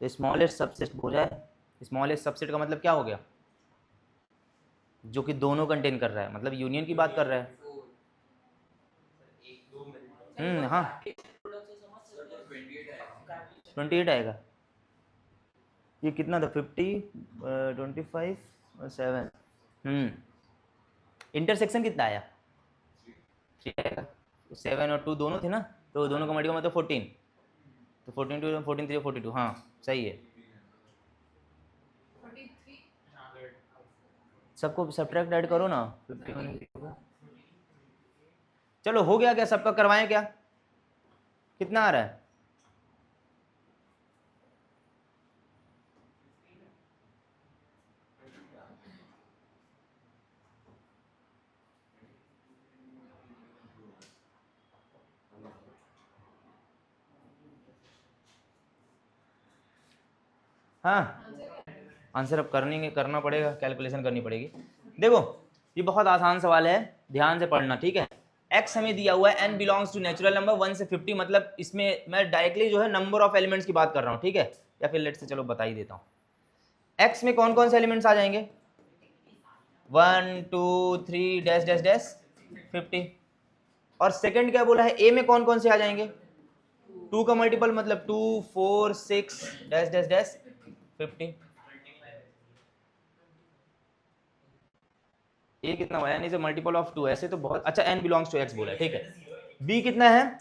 तो स्मॉलेस्ट सबसेट हो जाए। स्मॉलेस्ट सबसेट का मतलब क्या हो गया, जो कि दोनों कंटेन कर रहा है, मतलब यूनियन की बात कर रहा है। हाँ 28 आएगा, ये कितना था 50, 25 और 7, इंटरसेक्शन कितना आया 3 आएगा, 7 और 2 दोनों थे ना, तो दोनों का मल्टीपल मतलब 14, तो 14 2 14 3 42, हाँ सही है। 43 सबको सब्ट्रैक्ट ऐड करो ना, 51 चलो हो गया क्या, सबका करवाएं क्या, कितना आ रहा है, हाँ आंसर अब करना पड़ेगा, कैलकुलेशन करनी पड़ेगी। देखो ये बहुत आसान सवाल है, ध्यान से पढ़ना, ठीक है। x हमें दिया हुआ है n belongs to natural number 1 से 50, मतलब इसमें मैं डायरेक्टली जो है नंबर ऑफ एलिमेंट्स की बात कर रहा हूँ, ठीक है, या फिर लेट से चलो बता ही देता हूँ। x में कौन कौन से एलिमेंट्स आ जाएंगे, 1 2 3 डैश डैश डैश 50, और सेकंड क्या बोला है, a में कौन कौन से आ जाएंगे, 2 का मल्टीपल मतलब 2 4 6 डैश डैश डैश 50, ए कितना हुआ, यानी से मल्टीपल ऑफ 2, ऐसे तो बहुत अच्छा। n बिलोंग्स टू x बोला है, ठीक है। b कितना है,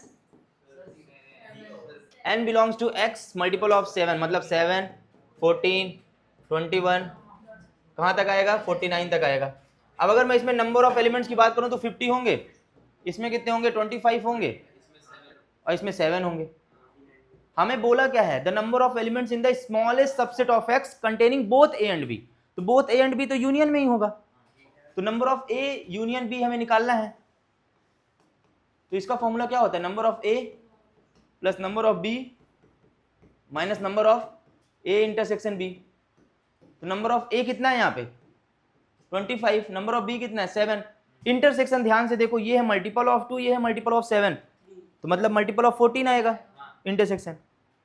n belongs to x multiple of 7, मतलब 7 14 21 कहाँ तक आएगा, 49 तक आएगा। अब अगर मैं इसमें नंबर ऑफ एलिमेंट्स की बात करूं तो 50 होंगे, इसमें कितने होंगे 25 होंगे, और इसमें 7 होंगे। हमें बोला क्या है, the number of elements in the smallest subset of x containing both a and b, तो बोथ a एंड b तो यूनियन में ही होगा, तो number of a union b हमें निकालना है। तो इसका फॉर्मूला क्या होता है, number of a plus number of b minus number of a intersection b। तो नंबर ऑफ a कितना है यहाँ पे 25, नंबर ऑफ b कितना है 7। इंटरसेक्शन ध्यान से देखो, ये है मल्टीपल ऑफ 2, ये है मल्टीपल ऑफ 7, तो मतलब मल्टीपल ऑफ 14 आएगा इंटरसेक्शन।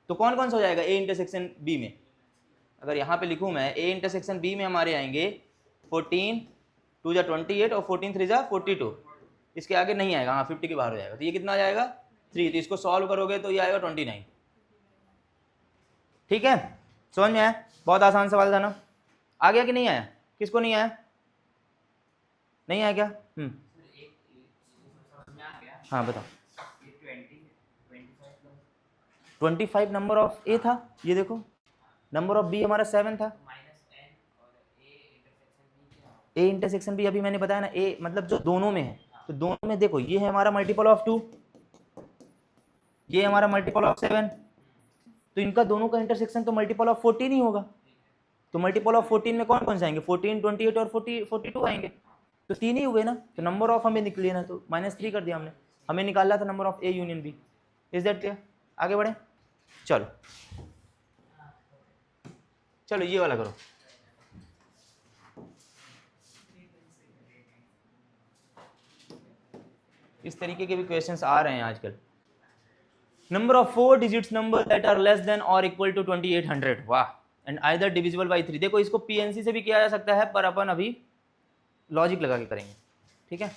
तो कौन कौन सा हो जाएगा a इंटरसेक्शन b में, अगर यहाँ पे लिखूँ मैं a इंटरसेक्शन b में हमारे आएंगे 14 2 जा 28 और 14 3 जा 42, इसके आगे नहीं आएगा, हाँ 50 के बाहर हो जाएगा, तो ये कितना आ जाएगा 3, तो इसको सॉल्व करोगे तो ये आएगा 29, ठीक है। समझ में आया, बहुत आसान सवाल था ना। आ गया कि नहीं आया, किसको नहीं आया, नहीं आया क्या, हाँ बताओ। 25 नंबर ऑफ ए था, ये देखो नंबर ऑफ बी हमारा 7 था, ए इंटरसेक्शन बी अभी मैंने बताया ना, ए मतलब जो दोनों में है, तो दोनों में देखो ये है हमारा मल्टीपल ऑफ 2, ये हमारा मल्टीपल ऑफ 7, तो इनका दोनों का इंटरसेक्शन तो मल्टीपल ऑफ 14 ही होगा। तो मल्टीपल ऑफ 14 में कौन कौन से आएंगे, 14 28 और 42 आएंगे, तो 3 ही हुए ना। तो नंबर ऑफ हमें निकले ना, तो -3 कर दिया हमने, हमें निकालना था number of A union B. Is that clear, आगे बढ़े। चलो चलो ये वाला करो, इस तरीके के भी क्वेश्चंस आ रहे हैं आजकल। Number of 4 digits number that are less than और इक्वल टू 2800, वाह, एंड आइदर डिविजिबल बाई 3। देखो इसको पीएनसी से भी किया जा सकता है, पर अपन अभी लॉजिक लगा के करेंगे, ठीक है।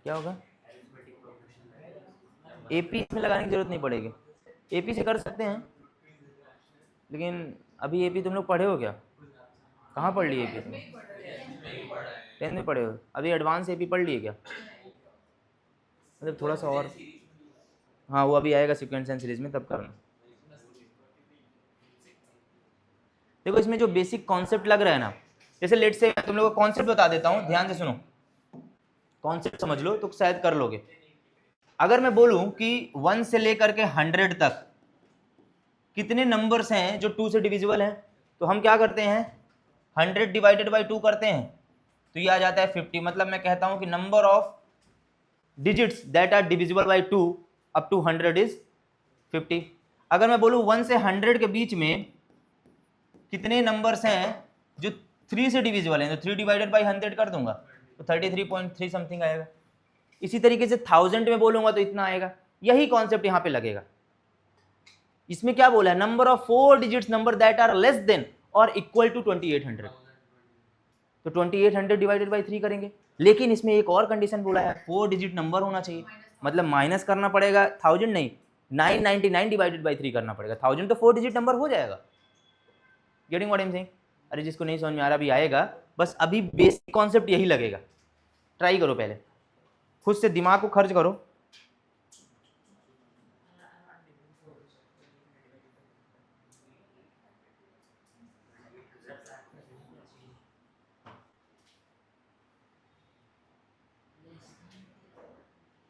क्या होगा, एपी इसमें लगाने की जरूरत नहीं पड़ेगी, एपी से कर सकते हैं, लेकिन अभी एपी तुम लोग पढ़े हो क्या, कहाँ पढ़ लिए एपी तुम, 10th में पढ़े हो, अभी एडवांस एपी पढ़ लिए क्या, मतलब थोड़ा सा और, हाँ वो अभी आएगा सीक्वेंस एंड सीरीज में, तब करना। देखो इसमें जो बेसिक कॉन्सेप्ट लग रहा है ना, जैसे लेट से तुम लोगों को कॉन्सेप्ट बता देता हूँ, ध्यान से सुनो, कॉन्सेप्ट समझ लो तो शायद कर लोगे। अगर मैं बोलूं कि 1 से लेकर के 100 तक कितने नंबर्स हैं जो 2 से डिविजिबल हैं, तो हम क्या करते हैं, 100 डिवाइडेड बाई 2 करते हैं, तो ये आ जाता है 50। मतलब मैं कहता हूं कि number of digits that are divisible by 2 up to 100 is 50। अगर मैं बोलूं 1 से 100 के बीच में कितने नंबर्स हैं जो 3 से डिविजिबल हैं, तो 3 डिवाइडेड बाई 100 कर दूंगा, तो 33.3 समथिंग आएगा। इसी तरीके से 1000 में बोलूंगा तो इतना आएगा। यही कॉन्सेप्ट यहां पे लगेगा। इसमें क्या बोला है, number of 4 digits number that are less than और इक्वल टू 2800, तो 2800 डिवाइडेड बाई 3 करेंगे। लेकिन इसमें एक और कंडीशन बोला है, 4 डिजिट नंबर होना चाहिए, मतलब माइनस करना पड़ेगा 1000 नहीं, 999 डिवाइडेड बाई 3 करना पड़ेगा। 1000 तो 4 डिजिट नंबर हो जाएगा। Getting what I am saying? अरे जिसको नहीं समझ में आ रहा भी आएगा, बस अभी बेसिक कॉन्सेप्ट यही लगेगा। ट्राई करो, पहले खुद से दिमाग को खर्च करो।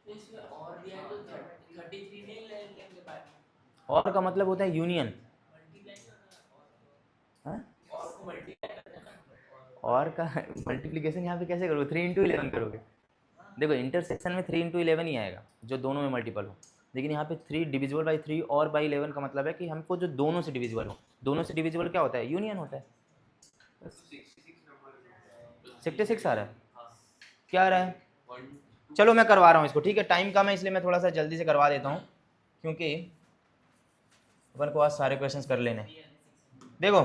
इसमें और दिया है तो 33 नहीं ले लेंगे बाद में, और का मतलब होता है यूनियन, मल्टीप्लाई करना हाँ? और को मल्टीप्लाई करना। और का मल्टीप्लिकेशन यहाँ पे कैसे करोगे, 3 into 11 करोगे। देखो इंटरसेक्शन में 3 into 11 ही आएगा जो दोनों में मल्टीपल हो, लेकिन यहाँ पे 3 डिविजिबल बाई 3 और बाई 11 का मतलब है कि हमको जो दोनों से डिविजिबल हो। दोनों से डिविजिबल क्या होता है, यूनियन होता है। 66 आ रहा है, क्या आ रहा है, चलो मैं करवा रहा हूँ इसको, ठीक है। टाइम कम है इसलिए मैं थोड़ा सा जल्दी से करवा देता हूँ, क्योंकि अपन को आज सारे क्वेश्चंस कर लेने। देखो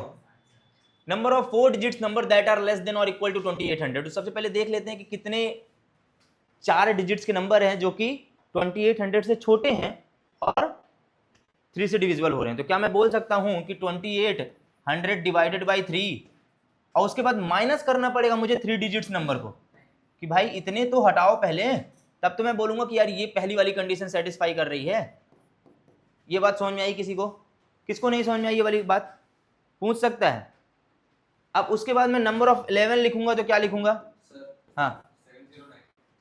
number of 4 digits number that are less than और इक्वल टू 2800, तो सबसे पहले देख लेते हैं कि कितने 4 डिजिट्स के नंबर हैं जो कि 2800 से छोटे हैं और 3 से डिविजिबल हो रहे हैं। तो क्या मैं बोल सकता हूं कि 2800 डिवाइडेड बाई 3 और उसके बाद माइनस करना पड़ेगा मुझे 3 डिजिट्स नंबर को, कि भाई इतने तो हटाओ पहले, तब तो मैं बोलूंगा कि यार ये पहली वाली कंडीशन सेटिस्फाई कर रही है। ये बात समझ में आई किसी को? किसको नहीं समझ में आई ये वाली बात, पूछ सकता है। अब उसके बाद मैं नंबर ऑफ 11 लिखूंगा तो क्या लिखूंगा, हाँ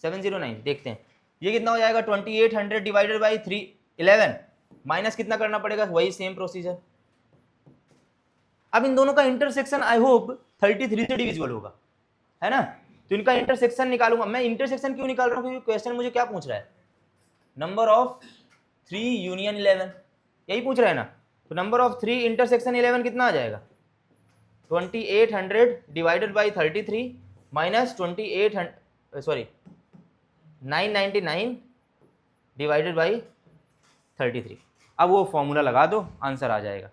709। देखते हैं ये कितना हो जाएगा, 2800 डिवाइडेड बाई 3 11 माइनस कितना करना पड़ेगा, वही सेम प्रोसीजर। अब इन दोनों का इंटरसेक्शन आई होप 33 से डिविजिबल होगा, है ना। तो इनका इंटरसेक्शन निकालूंगा मैं। इंटरसेक्शन क्यों निकाल रहा हूँ, क्योंकि क्वेश्चन मुझे क्या पूछ रहा है, नंबर ऑफ 3 यूनियन 11, यही पूछ रहा है ना। तो नंबर ऑफ 3 इंटरसेक्शन 11 कितना आ जाएगा, 2800 divided by 33 minus 999 divided by 33। अब वो फॉर्मूला लगा दो, आंसर आ जाएगा।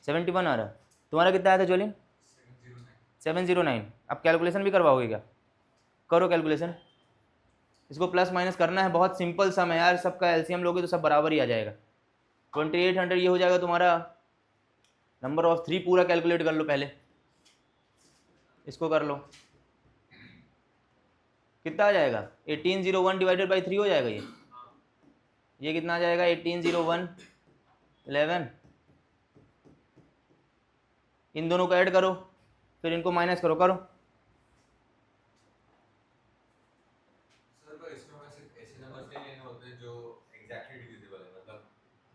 71 आ रहा है, तुम्हारा कितना आया था जोलिन? 709। अब कैलकुलेशन भी करवाओगे क्या? करो कैलकुलेशन, इसको प्लस माइनस करना है, बहुत सिंपल सम है यार, सबका एलसीएम लोगे तो सब बराबर ही आ जाएगा। 2800 ये हो जाएगा तुम्हारा, नंबर ऑफ 3 पूरा कैलकुलेट कर लो पहले, इसको कर लो, कितना आ जाएगा, 1801 डिवाइडेड बाई 3 हो जाएगा ये कितना आ जाएगा, 1801 11 इन दोनों को ऐड करो, फिर इनको माइनस करो, करो। सर पर इसमें वैसे ऐसे नंबर्स नहीं लेने होते जो एग्जैक्टली डिविजिबल है, मतलब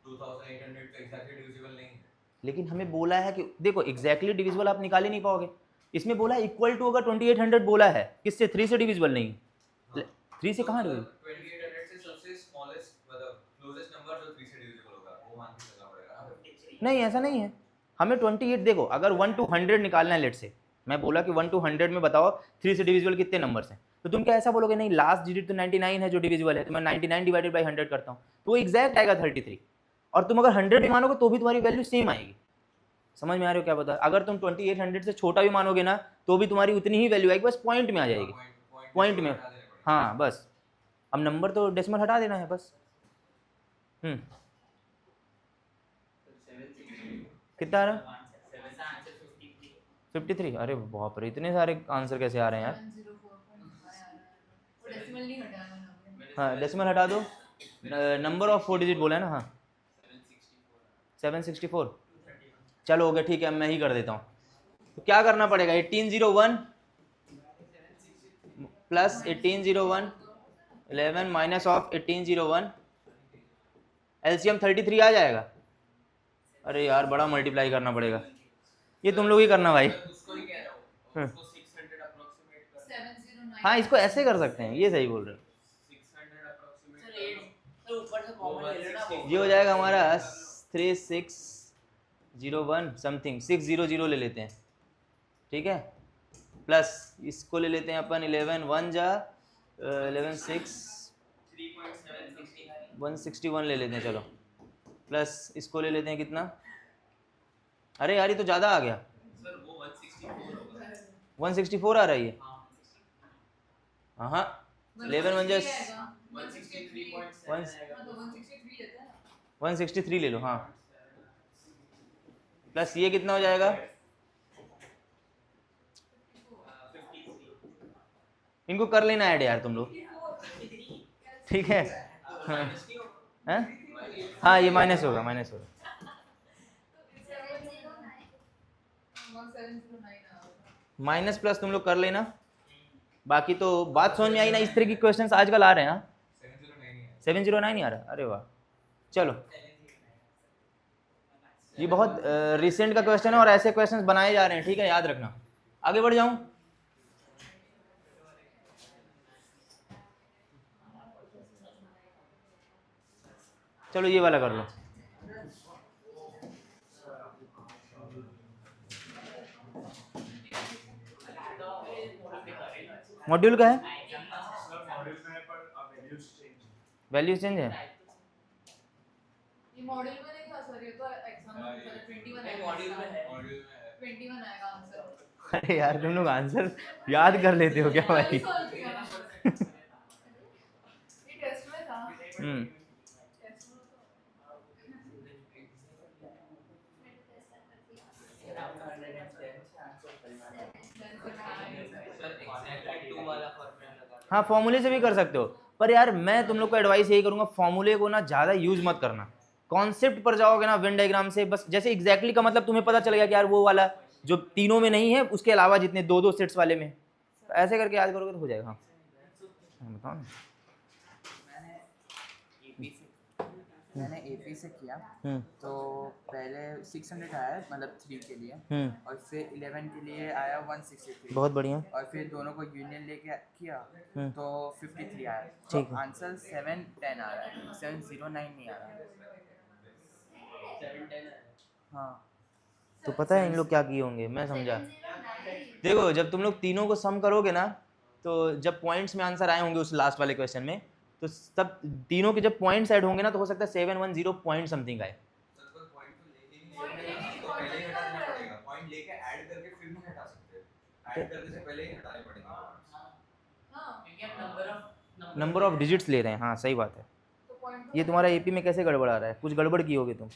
2800 तो एग्जैक्टली डिविजिबल नहीं है। लेकिन हमें बोला है कि देखो एग्जैक्टली डिविजिबल आप निकाल ही नहीं पाओगे, इसमें बोला है इक्वल टू, अगर 2800 बोला है किससे, 3 से डिविजिबल नहीं, 3 से कहाँ डिविजिबल, 2800 से सबसे स्मॉलेस्ट मतलब क्लोजेस्ट नंबर जो 3 से डिविजिबल होगा वो मान के चलना पड़ेगा। नहीं ऐसा नहीं है, हमें 28 देखो, अगर 1 to 100 निकालना है, लेट से मैं बोला कि 1 to 100 में बताओ 3 से डिविजिबल कितने नंबर्स हैं, तो तुम क्या ऐसा बोलोगे नहीं लास्ट डिजिट तो 99 है जो डिविजिबल है, तो मैं 99 डिवाइडेड बाई 100 करता हूँ तो वो एग्जैक्ट आएगा 33, और तुम अगर 100 भी मानोगे तो भी तुम्हारी वैल्यू सेम आएगी। समझ में आ रही हो क्या बता, अगर तुम 2800 से छोटा भी मानोगे ना तो भी तुम्हारी उतनी ही वैल्यू आएगी, बस पॉइंट में आ जाएगी, पॉइंट में, हाँ बस। अब नंबर तो डेसिमल हटा देना है बस। कितना आ रहा है? 53। अरे बाप रे, इतने सारे आंसर कैसे आ रहे हैं यार। 104.5 आ रहा है, वो डेसिमल नहीं हटाना ना। हाँ डेसिमल हटा दो, नंबर ऑफ 4 डिजिट बोला है ना, हाँ 764। चलो हो गया, ठीक है, मैं ही कर देता हूँ। तो क्या करना पड़ेगा, 1801 प्लस 1801 11 माइनस ऑफ 1801, एलसीएम 33 आ जाएगा। अरे यार बड़ा मल्टीप्लाई करना पड़ेगा, ये तुम लोग ही करना भाई। उसको ही कह रहा हूँ, उसको 600 अप्रोक्सीमेट कर 709 हाँ इसको ऐसे कर सकते हैं, ये सही बोल रहे हो। 600 अप्रोक्सीमेट सर 8 सर ऊपर से कॉमन ले लेना वो। ये हो जाएगा हमारा 3601 समथिंग, 600 ले लेते हैं, ठीक है, प्लस इसको ले लेते हैं अपन 11 1 जा 11 6 161 ले लेते हैं, चलो, प्लस इसको ले लेते हैं कितना, अरे यार ये तो ज़्यादा आ गया, सर वो 164 होगा 164 आ रहा है ये, हां हाँ 11 1 जा 163.7 One- आएगा तो 163 लेते हैं ना। 163 ले लो, हाँ, प्लस ये कितना हो जाएगा, 53 इनको कर लेना ऐड यार तुम लोग, ठीक है, हाँ माइनस नहीं होगा हैं? हाँ ये माइनस होगा, माइनस होगा, 1709 आ रहा है। माइनस प्लस तुम लोग कर लेना। बाकी तो बात समझ में आई ना, इस तरह की क्वेश्चंस आजकल आ रहे हैं। 709 है। 709 नहीं आ रहा, अरे वाह, चलो ये बहुत रिसेंट का क्वेश्चन है और ऐसे क्वेश्चंस बनाए जा रहे हैं, ठीक है, याद रखना। आगे बढ़ जाऊं, चलो ये वाला कर लो, मॉड्यूल का है, वैल्यू चेंज है, ये मॉड्यूल में नहीं था सर, ये तो एग्जाम में था, 21 नहीं आएगा। मॉड्यूल में है मॉड्यूल में है। 21 आएगा आंसर। अरे यार तुम लोग आंसर याद कर लेते हो क्या भाई। ये टेस्ट में था। टेस्ट में सर एग्जैक्टली 2 वाला फॉर्मूला लगा हाँ फॉर्मूले से भी कर सकते हो, पर यार मैं तुम लोग को एडवाइस यही करूंगा, फॉर्मूले को ना ज़्यादा यूज मत करना, कॉन्सेप्ट पर जाओगे ना वेन डायग्राम से, बस जैसे एग्जैक्टली का मतलब तुम्हें पता चल गया कि यार वो वाला जो तीनों में नहीं है उसके अलावा जितने दो दो सेट्स वाले में, तो ऐसे करके याद करोगे तो हो जाएगा। हाँ बताओ ना। मैंने एपी से किया तो पहले 600 आया मतलब 3 के लिए और फिर 11 के लिए आया 163 बहुत बढ़िया, और फिर दोनों को यूनियन लेके किया तो 53 आया। ठीक तो है। आंसर 710 आ रहा है, 709 नहीं आ रहा है। 710 हाँ तो पता है इन लोग क्या किए होंगे, मैं समझा। देखो जब तुम लोग तीनों को सम करोगे ना, तो जब पॉइंट्स में आंसर आए होंगे उस लास्ट वाले क्वेश्चन में, तो तब तीनों के जब पॉइंट्स ऐड होंगे ना, तो हो सकता है 710 पॉइंट समथिंग आए। सर पर पॉइंट तो लेके नहीं जाएगा, तो पहले ही हटा देना पड़ेगा। पॉइंट लेके ऐड करके फिर नहीं हटा सकते, ऐड करने से पहले ही हटाने पड़ेंगे। हाँ क्योंकि हम नंबर ऑफ डिजिट्स ले रहे हैं, हाँ सही बात है। तो पॉइंट ये तुम्हारा एपी में कैसे गड़बड़ आ रहा है, कुछ गड़बड़ की होगी तुम,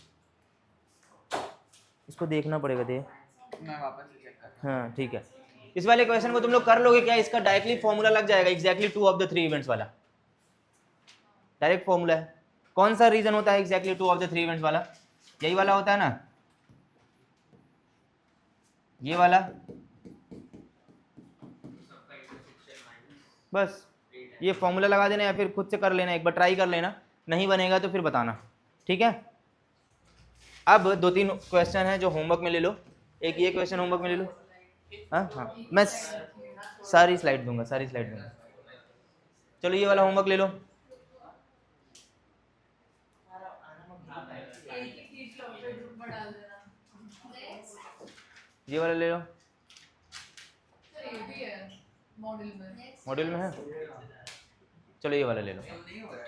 इसको देखना पड़ेगा। दे मैं वापस से चेक करता हाँ ठीक है, इस वाले क्वेश्चन को तुम लोग कर लोगे क्या, इसका डायरेक्टली फॉर्मूला लग जाएगा, एग्जैक्टली 2 ऑफ द 3 इवेंट्स वाला डायरेक्ट फॉर्मूला है। कौन सा रीजन होता है एग्जैक्टली 2 ऑफ द 3 इवेंट्स वाला, यही वाला होता है ना, ये वाला सबका इंटरसेक्शन माइनस बस ये फॉर्मूला लगा देना या फिर खुद से कर लेना, एक बार ट्राई कर लेना, नहीं बनेगा तो फिर बताना, ठीक है। अब 2-3 क्वेश्चन है जो होमवर्क में ले लो, एक ये क्वेश्चन होमवर्क में ले लो। हाँ हाँ मैं सारी स्लाइड दूंगा, सारी स्लाइड दूंगा। चलो ये वाला होमवर्क ले लो, एक ही चीज लो फिर ग्रुप में डाल देना। ये वाला ले लो, सर ये भी है मॉडल में। मॉड्यूल में है। चलो ये वाला ले लो,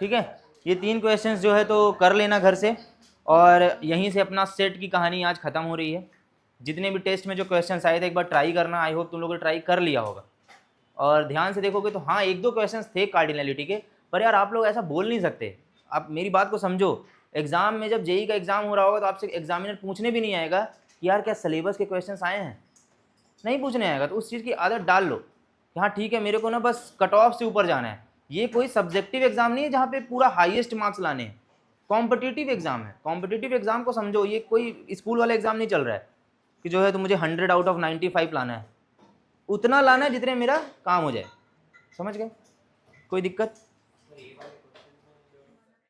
ठीक है। ये 3 क्वेश्चंस जो है तो कर लेना घर से, और यहीं से अपना सेट की कहानी आज ख़त्म हो रही है। जितने भी टेस्ट में जो क्वेश्चंस आए थे एक बार ट्राई करना, आई होप तुम लोगों ने ट्राई कर लिया होगा। और ध्यान से देखोगे तो हाँ 1-2 क्वेश्चंस थे कार्डिनलिटी के, पर यार आप लोग ऐसा बोल नहीं सकते। आप मेरी बात को समझो, एग्जाम में जब जेई का एग्जाम हो रहा होगा तो आपसे एग्जामिनर पूछने भी नहीं आएगा कि यार क्या सिलेबस के क्वेश्चंस आए हैं, नहीं पूछने आएगा। तो उस चीज़ की आदत डाल लो कि हाँ ठीक है मेरे को ना बस कट ऑफ से ऊपर जाना है। ये कोई सब्जेक्टिव एग्जाम नहीं है जहाँ पे पूरा हाईएस्ट मार्क्स लाने हैं, कॉम्पिटिटिव एग्जाम है। कॉम्पिटिटिव एग्जाम को समझो, ये कोई स्कूल वाला एग्जाम नहीं चल रहा है कि जो है तो मुझे 100 आउट ऑफ 95 लाना है, उतना लाना है जितने मेरा काम हो जाए। समझ गए? कोई दिक्कत? सर ये वाला